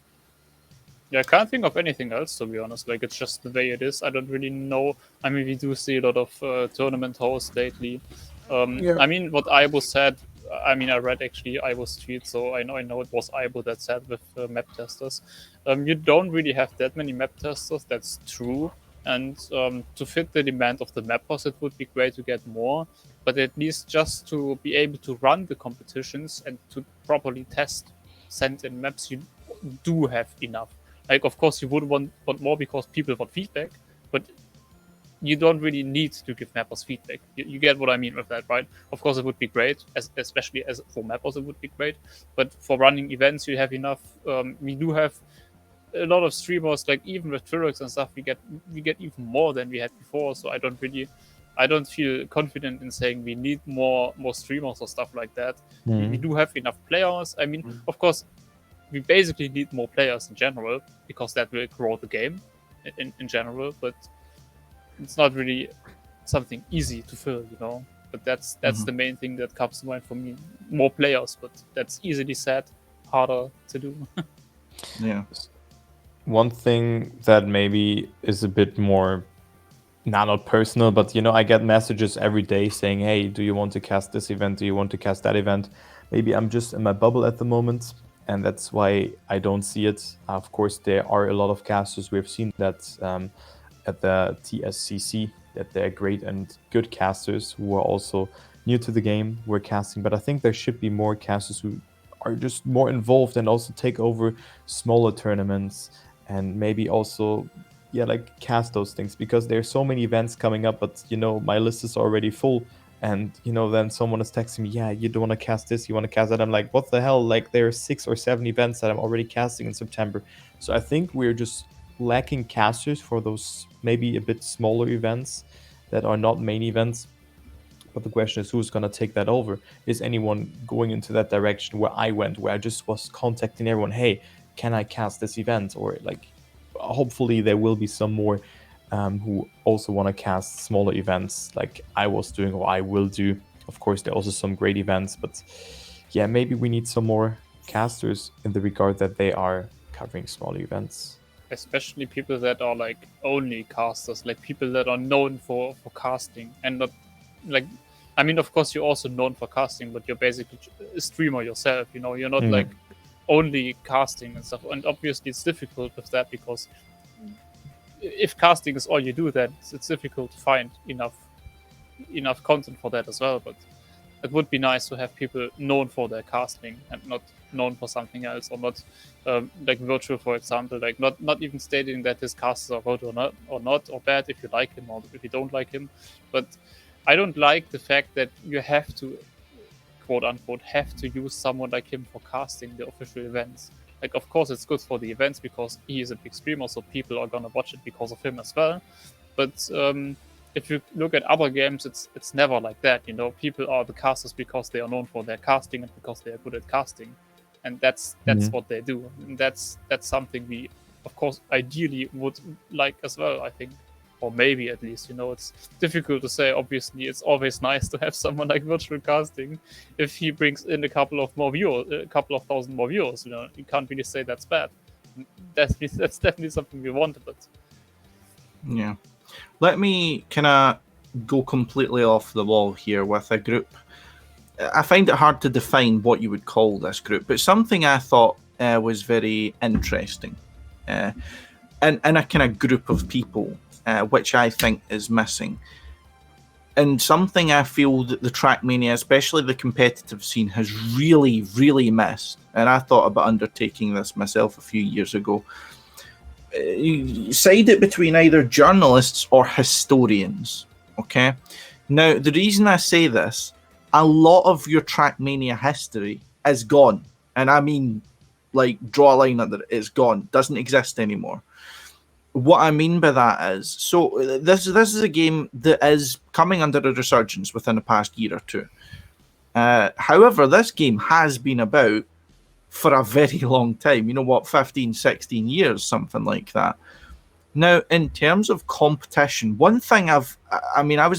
Yeah, I can't think of anything else, to be honest. Like, it's just the way it is. I don't really know. I mean, we do see a lot of tournament hosts lately. I mean, what Aibo said, I read actually Aibo's tweet, so I know it was Aibo that said with map testers. You don't really have that many map testers, that's true. And to fit the demand of the mappers, it would be great to get more. But at least just to be able to run the competitions and to properly test sent-in maps, you do have enough. Like, of course, you would want more because people want feedback, but you don't really need to give mappers feedback. You get what I mean with that, right? Of course, it would be great, especially as for mappers, it would be great. But for running events, you have enough. We do have a lot of streamers, like even with Twirox and stuff, we get even more than we had before. So I don't feel confident in saying we need more streamers or stuff like that. We do have enough players. I mean, of course, we basically need more players in general, because that will grow the game in general, but it's not really something easy to fill, But that's the main thing that comes to mind for me. More players, but that's easily said, harder to do. Yeah. One thing that maybe is a bit more not personal, but I get messages every day saying, hey, do you want to cast this event? Do you want to cast that event? Maybe I'm just in my bubble at the moment, and that's why I don't see it. Of course, there are a lot of casters. We've seen that at the TSCC, that they're great and good casters who are also new to the game, who are casting. But I think there should be more casters who are just more involved and also take over smaller tournaments and maybe also, cast those things, because there's so many events coming up, but my list is already full. And then someone is texting me, yeah, you don't want to cast this, you want to cast that. I'm like, what the hell? Like, there are 6 or 7 events that I'm already casting in September. So I think we're just lacking casters for those maybe a bit smaller events that are not main events. But the question is, who's going to take that over? Is anyone going into that direction where I went, where I just was contacting everyone, hey, can I cast this event? Or like, hopefully there will be some more who also want to cast smaller events like I was doing or I will do. Of course, there are also some great events, but yeah, maybe we need some more casters in the regard that they are covering smaller events. Especially people that are like only casters, like people that are known for casting and not like. I mean, of course, you're also known for casting, but you're basically a streamer yourself. You know, you're not like only casting and stuff. And obviously, it's difficult with that because if casting is all you do, then it's difficult to find enough content for that as well. But it would be nice to have people known for their casting and not known for something else, or not like Virtual, for example, like not even stating that his casters are good or not or bad if you like him or if you don't like him. But I don't like the fact that you have to, quote unquote, have to use someone like him for casting the official events. Like, of course, it's good for the events because he is a big streamer, so people are gonna watch it because of him as well. But if you look at other games, it's never like that. You know, people are the casters because they are known for their casting and because they are good at casting, and that's what they do. And that's something we, of course, ideally would like as well. I think, or maybe at least. You know, it's difficult to say. Obviously, it's always nice to have someone like Virtual casting if he brings in a couple of thousand more viewers. You know, you can't really say that's bad. That's definitely something we wanted, but yeah. Let me kind of go completely off the wall here with a group. I find it hard to define what you would call this group, but something I thought was very interesting. And a kind of group of people, which I think is missing. And something I feel that the Trackmania, especially the competitive scene, has really, really missed. And I thought about undertaking this myself a few years ago. Side it between either journalists or historians. Okay. Now, the reason I say this, a lot of your Trackmania history is gone, and I mean, like, draw a line under it. It's gone. Doesn't exist anymore. What I mean by that is, so this is a game that is coming under a resurgence within the past year or two. However, this game has been about for a very long time, 15, 16 years, something like that. Now, in terms of competition, one thing I was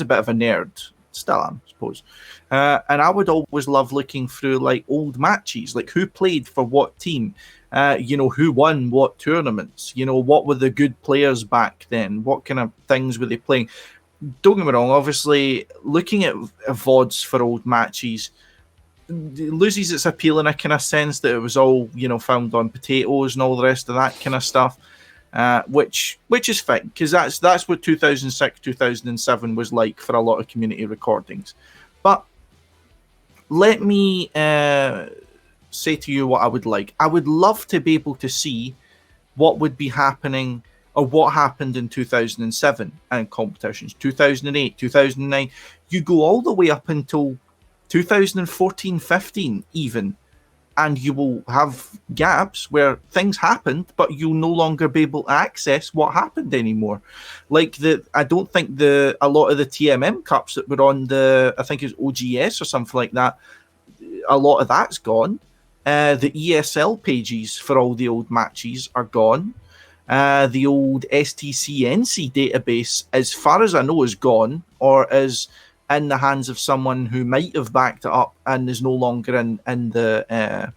a bit of a nerd, still am, I suppose, and I would always love looking through like old matches, like who played for what team, who won what tournaments, what were the good players back then, what kind of things were they playing. Don't get me wrong, obviously, looking at VODs for old matches loses its appeal in a kind of sense that it was all, filmed on potatoes and all the rest of that kind of stuff, which is fine, because that's what 2006, 2007 was like for a lot of community recordings. But let me say to you what I would like. I would love to be able to see what would be happening or what happened in 2007 and competitions, 2008, 2009. You go all the way up until 2014-15 even, and you will have gaps where things happened, but you'll no longer be able to access what happened anymore. Like I don't think a lot of the TMM Cups that were on I think it was OGS or something like that, a lot of that's gone. The ESL pages for all the old matches are gone. The old STCNC database, as far as I know, is gone, or is in the hands of someone who might have backed it up and is no longer in the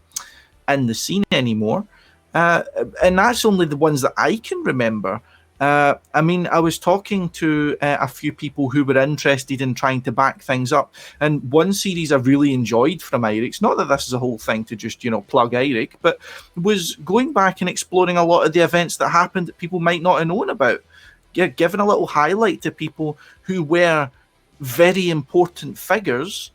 scene anymore. And that's only the ones that I can remember. I was talking to a few people who were interested in trying to back things up. And one series I really enjoyed from Irix, not that this is a whole thing to just, plug Irix, but was going back and exploring a lot of the events that happened that people might not have known about. Giving a little highlight to people who were very important figures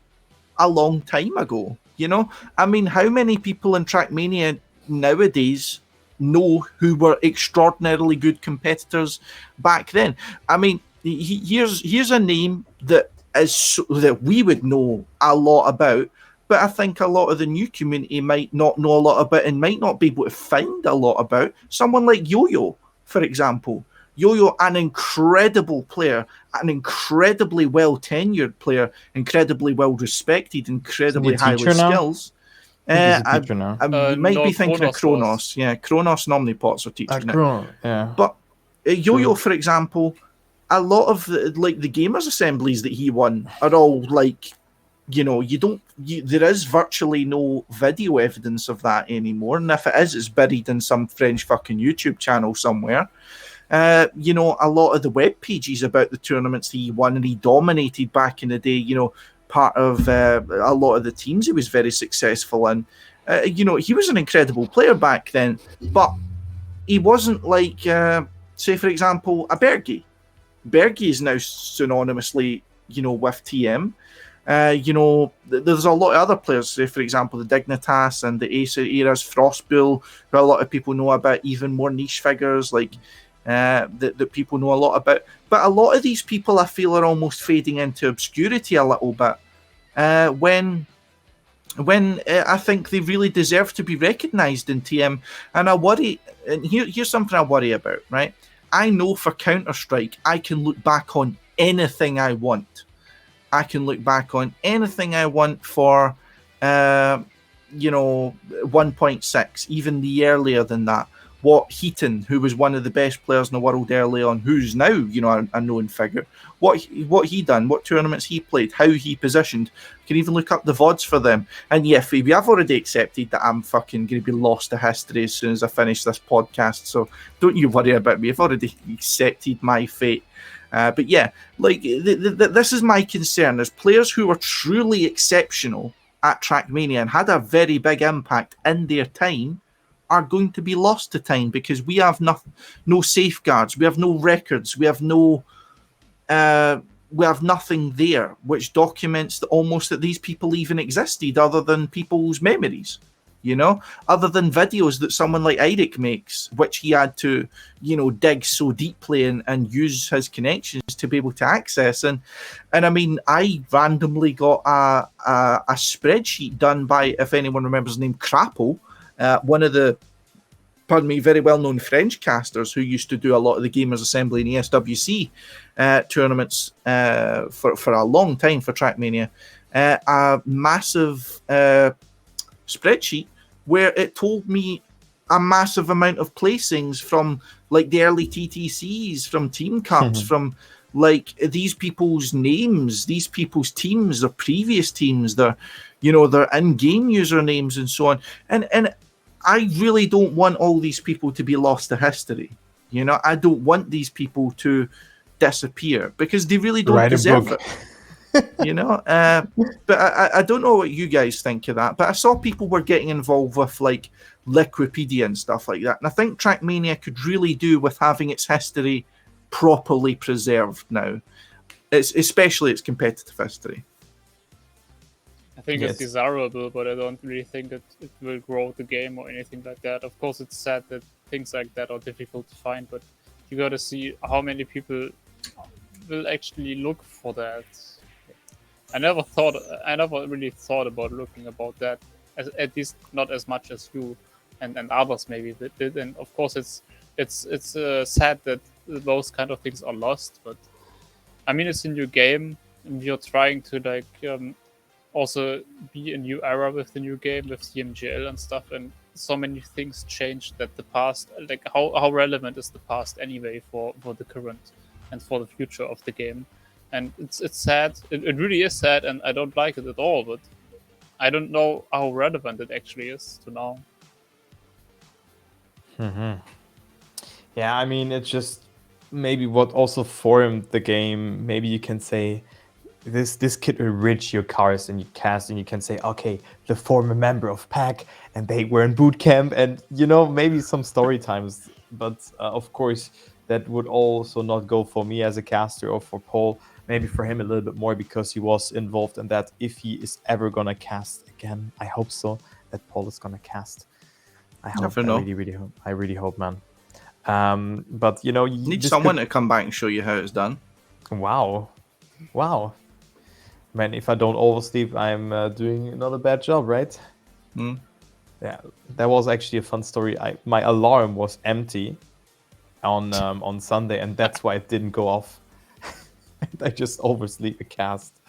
a long time ago. How many people in Trackmania nowadays know who were extraordinarily good competitors back then? Here's a name that we would know a lot about, but I think a lot of the new community might not know a lot about and might not be able to find a lot about. Someone like Yo-Yo, for example. Yo-Yo, an incredible player, an incredibly well-tenured player, incredibly well-respected, incredibly highly skilled. He's a I, teacher now. you might No, be thinking of Kronos Kronos. was. Yeah, Kronos and Omnipots are teaching now. Chrono, yeah. But Yo-Yo, True. for example, a lot of the gamers assemblies that he won are all like, there is virtually no video evidence of that anymore, and if it is, it's buried in some French fucking YouTube channel somewhere. A lot of the web pages about the tournaments that he won and he dominated back in the day, part of a lot of the teams he was very successful in. He was an incredible player back then, but he wasn't like, say, for example, a Bergie. Bergie is now synonymously, with TM. There's a lot of other players, say, for example, the Dignitas and the Acer eras, Frostbull, who a lot of people know about, even more niche figures like that people know a lot about. But a lot of these people, I feel, are almost fading into obscurity a little bit when I think they really deserve to be recognised in TM. And I worry, and here's something I worry about, right? I know for Counter-Strike, I can look back on anything I want. I can look back on anything I want for, 1.6, even the earlier than that. What Heaton, who was one of the best players in the world early on, who's now, a known figure, what he done, what tournaments he played, how he positioned. You can even look up the VODs for them. And yeah, Phoebe, I've already accepted that I'm fucking going to be lost to history as soon as I finish this podcast, so don't you worry about me. I've already accepted my fate. But yeah, like this is my concern. There's players who are truly exceptional at Trackmania and had a very big impact in their time are going to be lost to time because we have no safeguards, we have no records, we have nothing there which documents that these people even existed other than people's memories. Other than videos that someone like Eirik makes, which he had to, dig so deeply and use his connections to be able to access. And I mean, I randomly got a spreadsheet done by, if anyone remembers the name, Crapple, one of the, very well-known French casters who used to do a lot of the Gamers Assembly and ESWC tournaments for a long time for Trackmania. A massive spreadsheet where it told me a massive amount of placings from like the early TTCs, from Team Cups, from like these people's names, these people's teams, their previous teams, their in-game usernames and so on. And I really don't want all these people to be lost to history. I don't want these people to disappear because they really don't deserve it. But I don't know what you guys think of that, but I saw people were getting involved with like Liquipedia and stuff like that, and I think Trackmania could really do with having its history properly preserved now, especially its competitive history. I think it's desirable, but I don't really think that it will grow the game or anything like that. Of course, it's sad that things like that are difficult to find, but you gotta see how many people will actually look for that. I never really thought about looking about that, at least not as much as you and others maybe did. And of course, it's sad that those kind of things are lost. But I mean, it's a new game, and you're trying to also be a new era with the new game, with CMGL and stuff. And so many things changed that the past, like how relevant is the past anyway for the current and for the future of the game. And it's sad. It really is sad, and I don't like it at all. But I don't know how relevant it actually is to now. Yeah, I mean, it's just maybe what also formed the game. Maybe you can say this kid will reach your cars and you cast, and you can say, okay, the former member of PAC, and they were in boot camp, and maybe some story times. But of course, that would also not go for me as a caster or for Paul. Maybe for him a little bit more because he was involved in that. If he is ever gonna cast again, I hope so, that Paul is gonna cast. I hope. Never know. I really hope, man. But you need someone to come back and show you how it's done. Wow. Man, if I don't oversleep, I'm doing not a bad job, right? Yeah, that was actually a fun story. My alarm was empty on Sunday, and that's why it didn't go off. And I just oversleep a cast.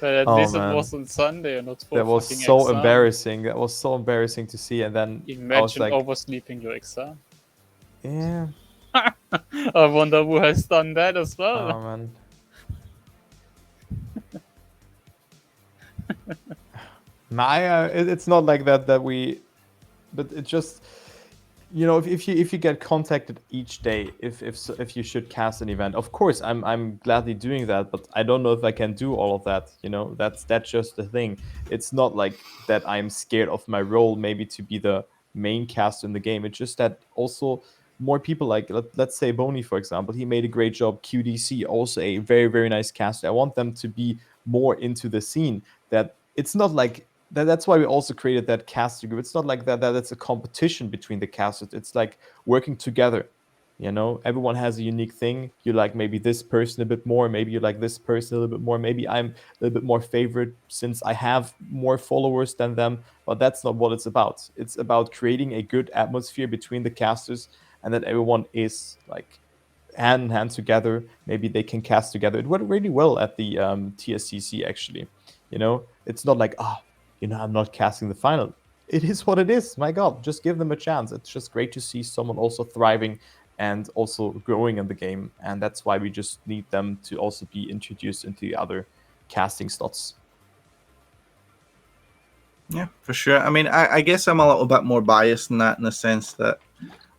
But at Oh, least it man. was on Sunday and not for That was fucking so exam. embarrassing. That was so embarrassing to see. And then I was Imagine like, oversleeping your exam. yeah, I wonder who has done that as well. oh man. Maya, it's not like that we, but it just, if you get contacted each day, if you should cast an event, of course I'm gladly doing that, but I don't know if I can do all of that. That's just the thing. It's not like that I'm scared of my role, maybe to be the main caster in the game. It's just that also more people, like let's say Boney, for example, he made a great job. QDC, also a very, very nice caster. I want them to be more into the scene. That it's not like that's why we also created that caster group. It's not like that it's a competition between the casters. It's like working together. Everyone has a unique thing. You like maybe this person a bit more, maybe you like this person a little bit more, maybe I'm a little bit more favorite since I have more followers than them. But that's not what it's about. It's about creating a good atmosphere between the casters, and that everyone is like hand in hand together. Maybe they can cast together. It went really well at the TSCC, actually. It's not like, I'm not casting the final. It is what it is. My God, just give them a chance. It's just great to see someone also thriving and also growing in the game. And that's why we just need them to also be introduced into the other casting slots. Yeah, for sure. I mean, I guess I'm a little bit more biased in that, in the sense that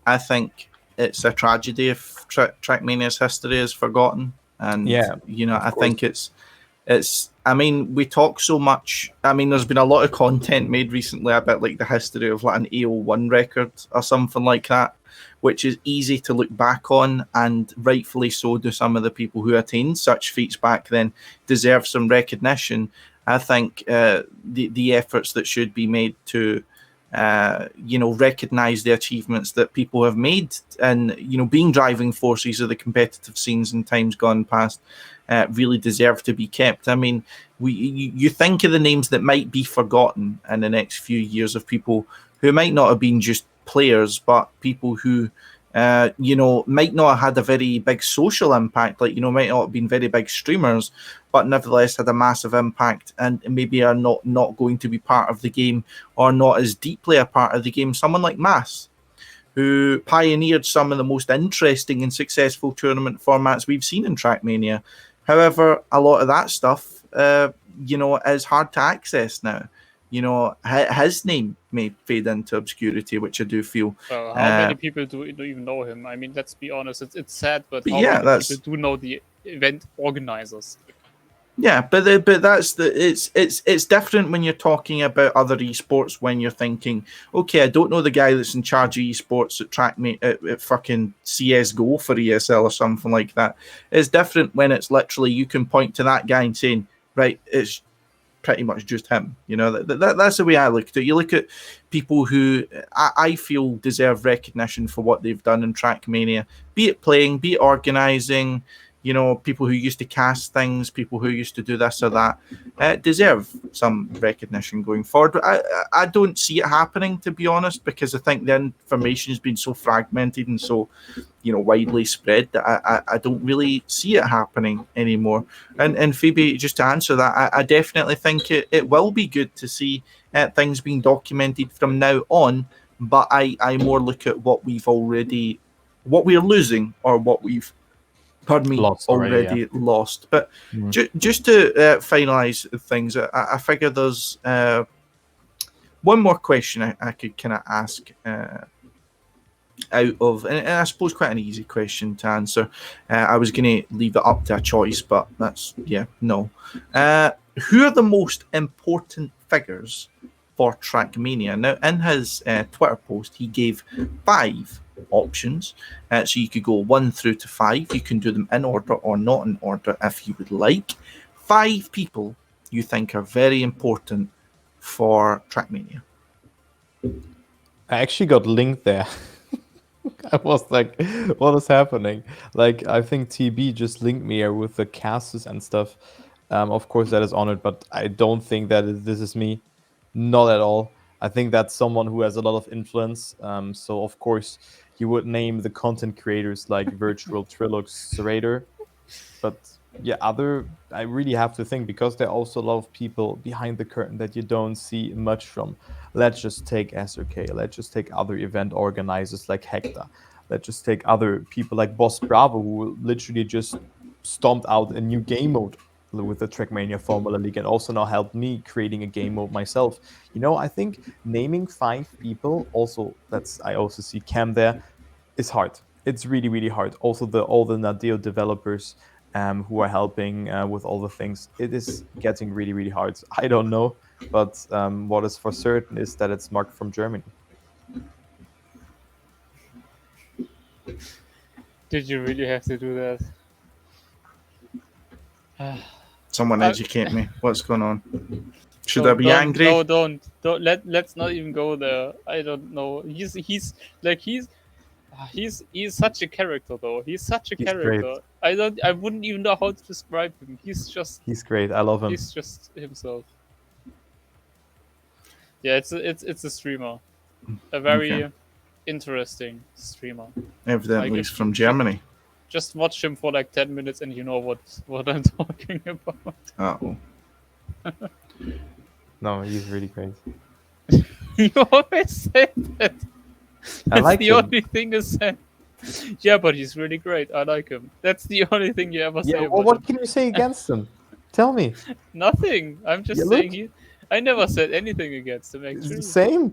I think it's a tragedy if Trackmania's history is forgotten. And, Yeah, I think I mean, we talk so much. I mean, there's been a lot of content made recently about like the history of like an AO1 record or something like that, which is easy to look back on, and rightfully so do some of the people who attained such feats back then deserve some recognition. I think the efforts that should be made to recognize the achievements that people have made, and being driving forces of the competitive scenes in times gone past really deserve to be kept. I mean, you think of the names that might be forgotten in the next few years, of people who might not have been just players, but people who might not have had a very big social impact, like, might not have been very big streamers, but nevertheless had a massive impact, and maybe are not going to be part of the game, or not as deeply a part of the game. Someone like Mass, who pioneered some of the most interesting and successful tournament formats we've seen in Trackmania. However, a lot of that stuff, is hard to access now. His name may fade into obscurity, which I do feel. Well, how many people do even know him? I mean, let's be honest, it's sad, but how yeah, many people do know the event organizers? Yeah, but that's it's different when you're talking about other esports, when you're thinking, okay, I don't know the guy that's in charge of esports at Trackmate at fucking CS:GO for ESL or something like that. It's different when it's literally you can point to that guy and saying, right, it's pretty much just him. That's the way I look at it. You look at people who I feel deserve recognition for what they've done in Trackmania, be it playing, be it organizing. People who used to cast things, people who used to do this or that, deserve some recognition going forward. But I don't see it happening, to be honest, because I think the information has been so fragmented and so, widely spread that I don't really see it happening anymore. And Phoebe, just to answer that, I definitely think it will be good to see things being documented from now on. But I more look at what we're losing, or what we've lost already. lost. But just to finalize things, I figure there's one more question I could kind of ask out of, and I suppose quite an easy question to answer. I was going to leave it up to a choice, but no. Who are the most important figures for Trackmania? Now, in his Twitter post, he gave 5 options, so you could go 1 through to 5. You can do them in order or not in order if you would like. 5 people you think are very important for Trackmania. I actually got linked there. I was like, what is happening? Like, I think TB just linked me here with the casters and stuff. Of course, that is honored, but I don't think that this is me. Not at all. I think that's someone who has a lot of influence. So, of course, you would name the content creators like Virtual Trilux Raider. But yeah, I really have to think, because there are also a lot of people behind the curtain that you don't see much from. Let's just take SRK. Let's just take other event organizers like Hector. Let's just take other people like Boss Bravo, who literally just stomped out a new game mode with the Trackmania Formula League, and also now helped me creating a game mode myself. I think naming 5 people, also I also see Cam there, is hard. It's really, really hard. Also, all the Nadeo developers who are helping with all the things, it is getting really, really hard. I don't know, but what is for certain is that it's Mark from Germany. Did you really have to do that? Someone Uh, educate me. What's going on? Should I be angry? No, don't. Let's not even go there. I don't know. He's such a character though. He's such a He's great. character. I wouldn't even know how to describe him. He's great. I love him. He's just himself. Yeah, it's a streamer. A very Okay. interesting streamer. Evidently, Like, he's from Germany. Just watch him for like 10 minutes and you know what I'm talking about. Uh-oh. No, he's really great. You always say that. I like the him. only thing is said. Yeah, but he's really great. I like him. That's the only thing you ever say Yeah, about well, what him. can you say against him? Tell me. Nothing. I'm just Yeah, saying look. I never said anything against him actually. Same.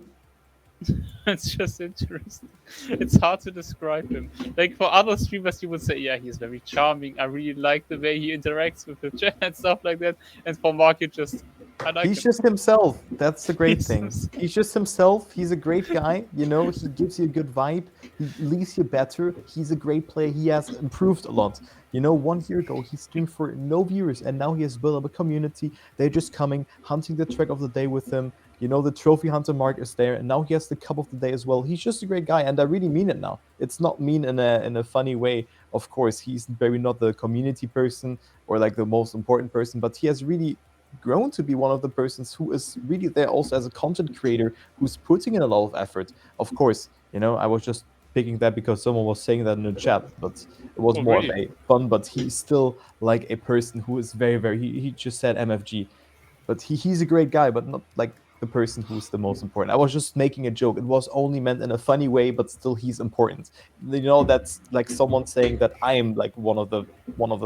It's just interesting. It's hard to describe him. Like for other streamers, you would say, yeah, he's very charming. I really like the way he interacts with the chat and stuff like that. And for Mark, I like He's him. just himself. That's the great He's thing. himself. He's just himself. He's a great guy. He gives you a good vibe. He leaves you better. He's a great player. He has improved a lot. 1 year ago, he streamed for no viewers, and now he has built up a community. They're just coming, hunting the track of the day with him. The trophy hunter Mark is there, and now he has the cup of the day as well. He's just a great guy, and I really mean it now. It's not mean in a funny way. Of course, he's very not the community person or like the most important person, but he has really grown to be one of the persons who is really there also as a content creator who's putting in a lot of effort. Of course, I was just picking that because someone was saying that in the chat, but it was Oh, more of really? a fun. But he's still like a person who is very, very. He just said MFG, but he's a great guy, but not like the person who's the most important. I was just making a joke. It was only meant in a funny way, but still he's important. That's like someone saying that I am like one of the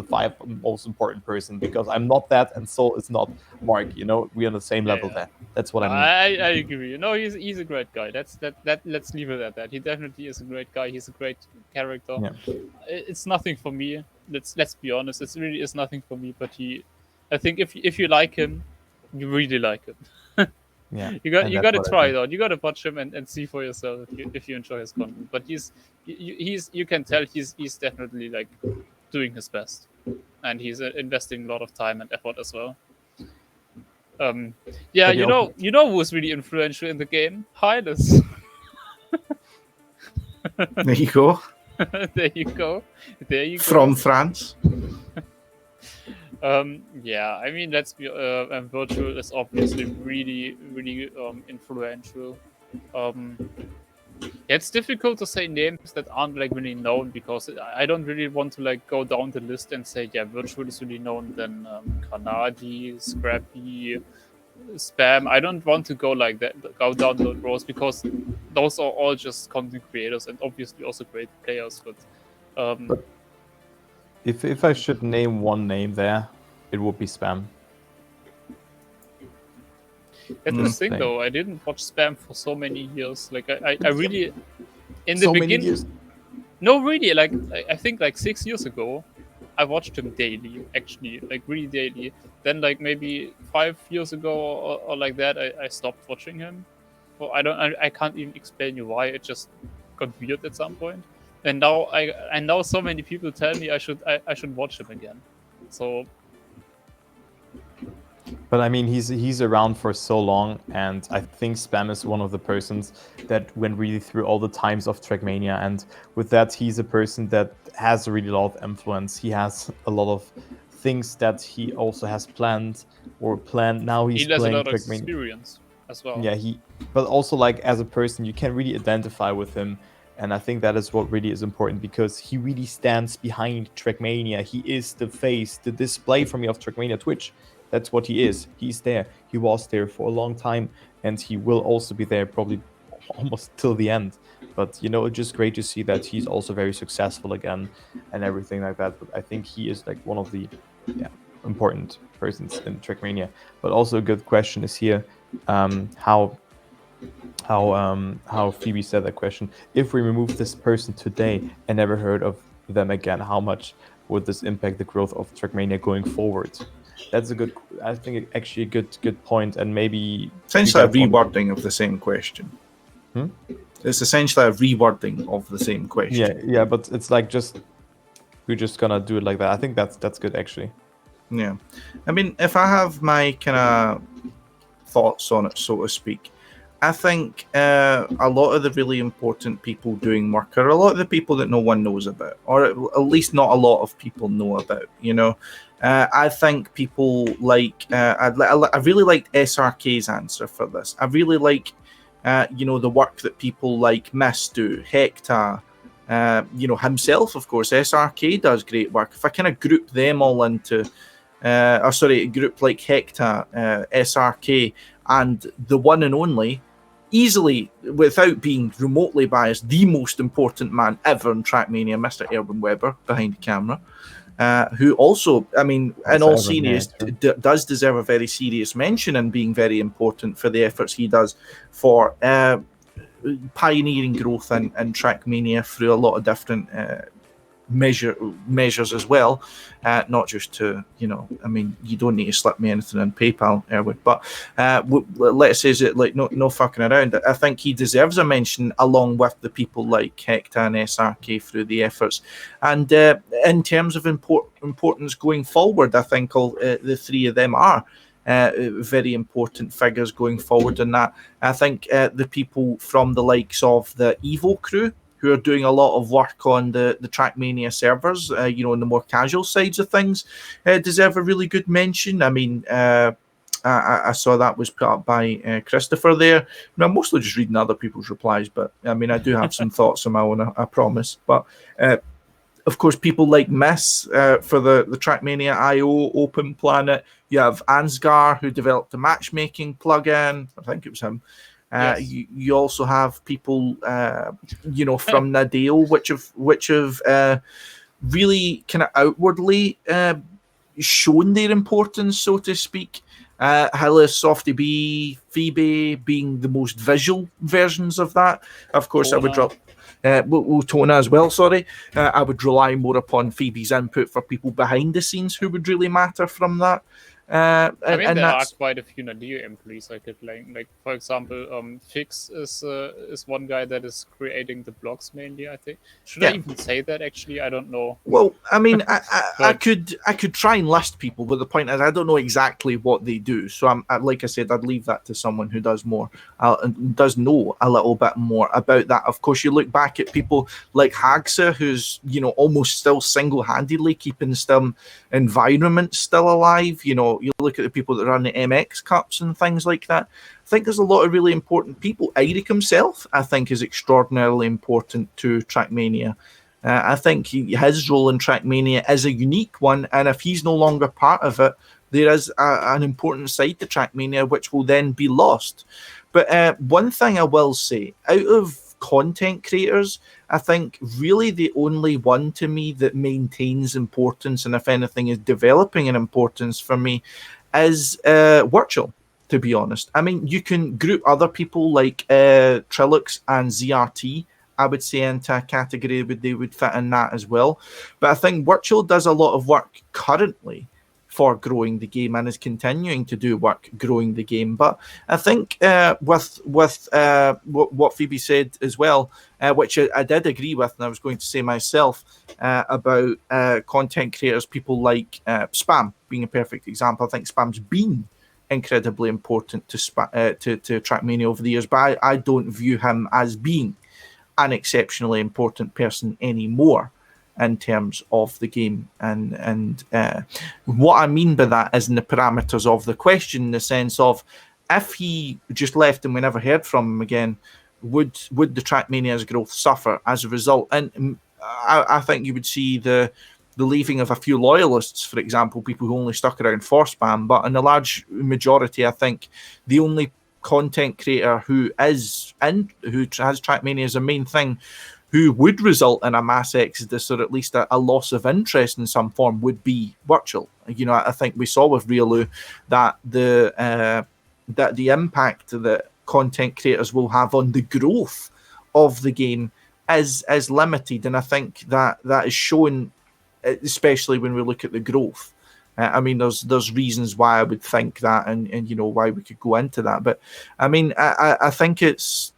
5 most important person, because I'm not that, and so is not Mark. We're on the same level Yeah. there. That's what No, I mean. I agree. No, he's a great guy. Let's leave it at that. He definitely is a great guy. He's a great character. Yeah. It's nothing for me. Let's be honest. It really is nothing for me. But I think if you like him, you really like him. Yeah. You and that's got to what I try think. it out. You got to watch him and see for yourself if you enjoy his content. But you can tell he's definitely like doing his best, and he's investing a lot of time and effort as well. Yeah, But he also- you know who's really influential in the game? Hylas. There you go. There you go. There you go. From France. Yeah, I mean, let's be and virtual is obviously really influential. Yeah, it's difficult to say names that aren't like really known, because I don't really want to like go down the list and say, yeah, virtual is really known, then Kanadi, Scrappy, Spam. I don't want to go like that, go down the roads, because those are all just content creators and obviously also great players. But If I should name one name there, it would be Spam. that's the thing, Thing. though. I didn't watch Spam for so many years. Like I really, in the So many beginning, years. no, really. Like I think like 6 years ago, I watched him daily. Actually, like really daily. Then like maybe 5 years ago or like that, I stopped watching him. Well, I can't even explain you why. It just got weird at some point. And now I know so many people tell me I should watch him again. So But I mean, he's around for so long, and I think Spam is one of the persons that went really through all the times of Trackmania, and with that, he's a person that has really a lot of influence. He has a lot of things that he also has planned or planned. Now he's he has a playing lot of Trackmania. experience as well. Yeah, but also like as a person, you can really identify with him, And I think that is what really is important, because he really stands behind Trackmania. He is the face, the display for me of Trackmania Twitch. That's what he is. He's there. He was there for a long time, and he will also be there probably almost till the end. But it's just great to see that he's also very successful again and everything like that. But I think he is like one of the important persons in Trackmania. But also a good question is here, how Phoebe said that question. If we remove this person today and never heard of them again, how much would this impact the growth of Trackmania going forward? That's I think actually a good point, and maybe essentially a rewording of the same question. Hmm? It's essentially a rewording of the same question. Yeah, but it's like we're just gonna do it like that. I think that's good actually. Yeah, I mean, if I have my kind of thoughts on it, so to speak, I think a lot of the really important people doing work are a lot of the people that no one knows about, or at least not a lot of people know about. I think people like I really liked SRK's answer for this. I really like the work that people like Miss do, Hector, himself, of course. SRK does great work. If I kind of group them all into a group like Hector, SRK, and the one and only, easily, without being remotely biased, the most important man ever in Trackmania, Mr. Erwin Weber, behind the camera, who also, I mean, in all seriousness, does deserve a very serious mention and being very important for the efforts he does for pioneering growth in Trackmania through a lot of different measures as well, not just to, I mean, you don't need to slip me anything in PayPal, Erwin, but let's say it like no fucking around. I think he deserves a mention along with the people like Hector and SRK through the efforts. And in terms of importance going forward, I think all the three of them are very important figures going forward in that. I think the people from the likes of the Evo crew, who are doing a lot of work on the Trackmania servers, on the more casual sides of things, deserve a really good mention. I mean, I saw that was put up by Christopher there. And I'm mostly just reading other people's replies, but I mean, I do have some thoughts of my own, I promise. But of course, people like Miss for the Trackmania IO Open Planet. You have Ansgar, who developed the matchmaking plugin. I think it was him. Yes. You also have people, from Nadeo, which have really kind of outwardly shown their importance, so to speak. Hillis, Softy B, Phoebe being the most visual versions of that. Of course, Tona. I would drop. Tona as well, sorry. I would rely more upon Phoebe's input for people behind the scenes who would really matter from that. I mean, there are quite a few Nadeo employees I could like for example, Fix is one guy that is creating the blogs mainly. I think should I even say that? Actually, I don't know. Well, I mean, I could try and list people, but the point is I don't know exactly what they do. So like I said, I'd leave that to someone who does more, does know a little bit more about that. Of course, you look back at people like Hagsa, who's almost still single-handedly keeping some environments still alive. You look at the people that run the MX Cups and things like that. I think there's a lot of really important people. Eirik himself, I think, is extraordinarily important to Trackmania. I think his role in Trackmania is a unique one, and if he's no longer part of it, there is an important side to Trackmania which will then be lost. But one thing I will say, out of content creators, I think really the only one to me that maintains importance, and if anything is developing an importance for me, is Virtual, to be honest. I mean, you can group other people like Trilux and ZRT, I would say, into a category where they would fit in that as well. But I think Virtual does a lot of work currently for growing the game and is continuing to do work growing the game. But I think with what Phoebe said as well, which I did agree with, and I was going to say myself, about content creators, people like Spam being a perfect example. I think Spam's been incredibly important to Trackmania over the years, but I don't view him as being an exceptionally important person anymore in terms of the game. And what I mean by that is in the parameters of the question, in the sense of if he just left and we never heard from him again, would the Trackmania's growth suffer as a result? And I think you would see the leaving of a few loyalists, for example, people who only stuck around for spam. But in the large majority, I think the only content creator who has Trackmania as a main thing, who would result in a mass exodus or at least a loss of interest in some form, would be Virtual. I think we saw with Riolu that the impact that content creators will have on the growth of the game is limited, and I think that is shown, especially when we look at the growth. There's reasons why I would think that, and why we could go into that. But I think it's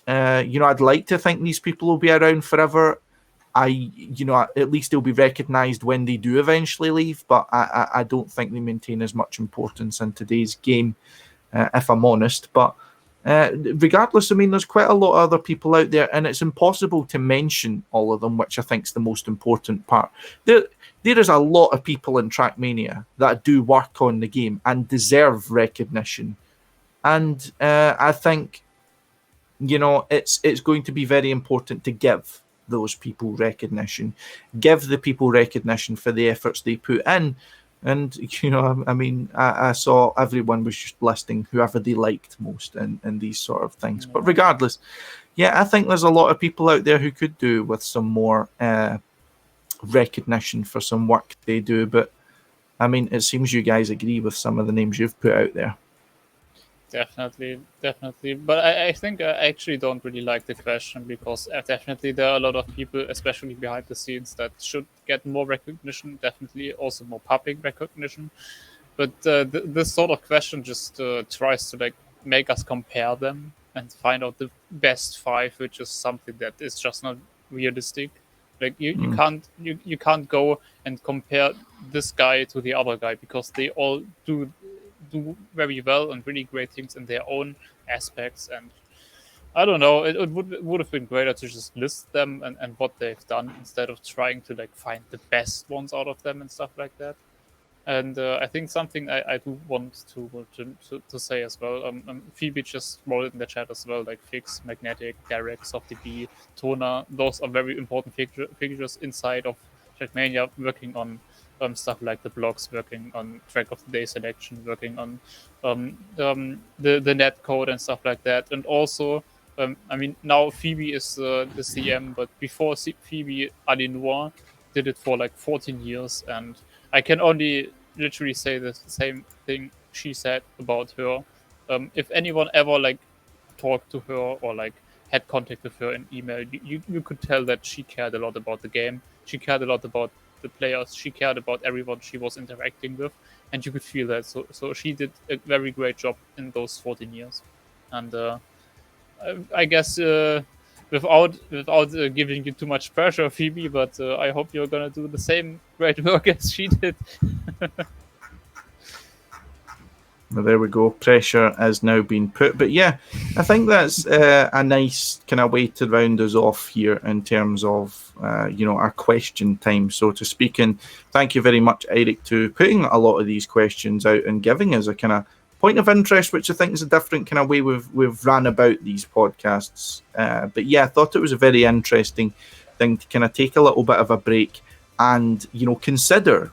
I'd like to think these people will be around forever. At least they'll be recognized when they do eventually leave. But I don't think they maintain as much importance in today's game, if I'm honest. But regardless, there's quite a lot of other people out there, and it's impossible to mention all of them, which I think is the most important part. There is a lot of people in Trackmania that do work on the game and deserve recognition. And I think, it's going to be very important to give those people recognition. Give the people recognition for the efforts they put in. And, I saw everyone was just listing whoever they liked most and these sort of things. But regardless, I think there's a lot of people out there who could do with some more recognition for some work they do. But, it seems you guys agree with some of the names you've put out there. Definitely. But I think I actually don't really like the question, because definitely there are a lot of people, especially behind the scenes, that should get more recognition, definitely also more public recognition. But this sort of question just tries to make us compare them and find out the best 5, which is something that is just not realistic. You can't go and compare this guy to the other guy, because they all do very well and really great things in their own aspects. And I don't know, it would have been greater to just list them and what they've done, instead of trying to find the best ones out of them and stuff like that. And I think something I do want to say as well, Phoebe just wrote it in the chat as well, Fix, Magnetic, Derek, SoftDB, Tona, those are very important figures inside of Trackmania, working on stuff like the blogs, working on track of the day selection, working on the net code and stuff like that. And also, now Phoebe is the CM, but before Phoebe, Ali Noir did it for 14 years, and I can only literally say the same thing she said about her. If anyone ever talked to her or had contact with her in email, you could tell that she cared a lot about the game. She cared a lot about the players. She cared about everyone she was interacting with, and you could feel that. So she did a very great job in those 14 years. And I guess without giving you too much pressure, Phoebe, but I hope you're gonna do the same great work as she did. Well, there we go. Pressure has now been put. But I think that's a nice kind of way to round us off here in terms of, our question time, so to speak. And thank you very much, Eric, to putting a lot of these questions out and giving us a kind of point of interest, which I think is a different kind of way we've ran about these podcasts. But I thought it was a very interesting thing to kind of take a little bit of a break and, consider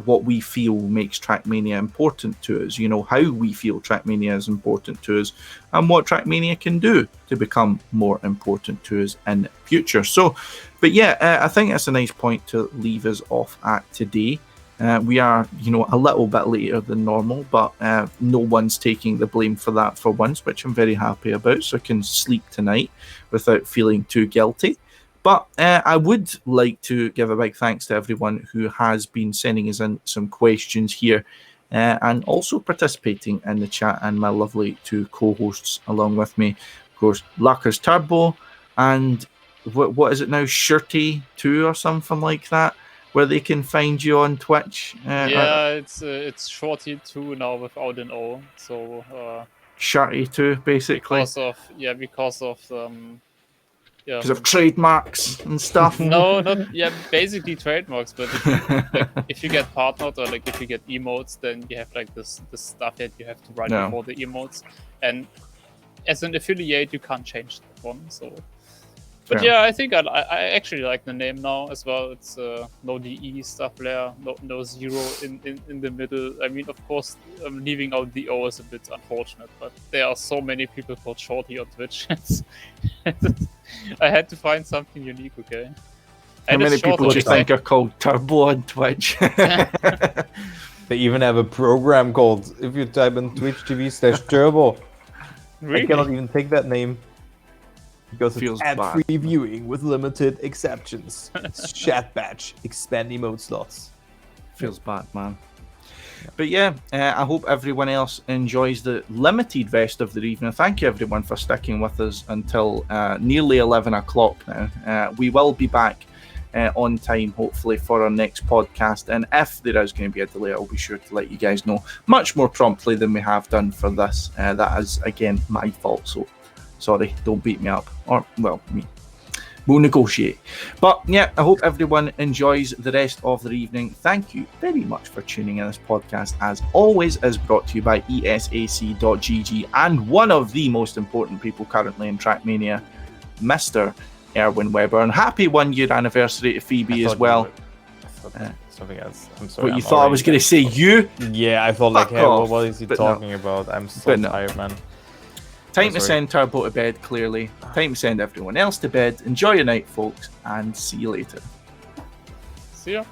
what we feel makes Trackmania important to us, how we feel Trackmania is important to us, and what Trackmania can do to become more important to us in the future. So, but I think that's a nice point to leave us off at today. We are, a little bit later than normal, but no one's taking the blame for that for once, which I'm very happy about, so I can sleep tonight without feeling too guilty. But I would like to give a big thanks to everyone who has been sending us in some questions here and also participating in the chat, and my lovely 2 co-hosts along with me, of course, LuckersTurbo and what is it now, Shirty2 or something like that, where they can find you on Twitch. It's Shorty2 now without an O. So Shirty2, basically. Because of trademarks and stuff. No, not basically trademarks, but if you get partnered or if you get emotes, then you have this stuff that you have to write before the emotes. And as an affiliate, you can't change that one. So, but Fair. yeah, I think I actually like the name now as well. It's no DE stuff there, no zero in the middle. I mean, of course, leaving out the O is a bit unfortunate, but there are so many people called Shorty on Twitch. I had to find something unique. Okay. How And many it's short, people do you so think are called Turbo on Twitch? They even have a program called, if you type in twitch.tv/turbo. Really? I cannot even take that name. Because Feels it's ad-free viewing with limited exceptions. Chat batch, expand emote slots. Feels bad, man. But yeah, I hope everyone else enjoys the limited rest of the evening. Thank you, everyone, for sticking with us until nearly 11 o'clock now. We will be back on time, hopefully, for our next podcast. And if there is going to be a delay, I'll be sure to let you guys know much more promptly than we have done for this. That is, again, my fault. So sorry, don't beat me up. Or, well, me. We'll negotiate. But yeah, I hope everyone enjoys the rest of their evening. Thank you very much for tuning in. This podcast, as always, is brought to you by ESAC.GG and one of the most important people currently in Trackmania, Mr. Erwin Weber. And happy 1 year anniversary to Phoebe as well. Something else. I'm sorry. But you thought I was going to say you? Yeah, I thought like, Fuck hey, off. what is he But talking about? I'm so tired, man. Time to send Turbo to bed, clearly. Time to send everyone else to bed. Enjoy your night, folks, and see you later. See ya.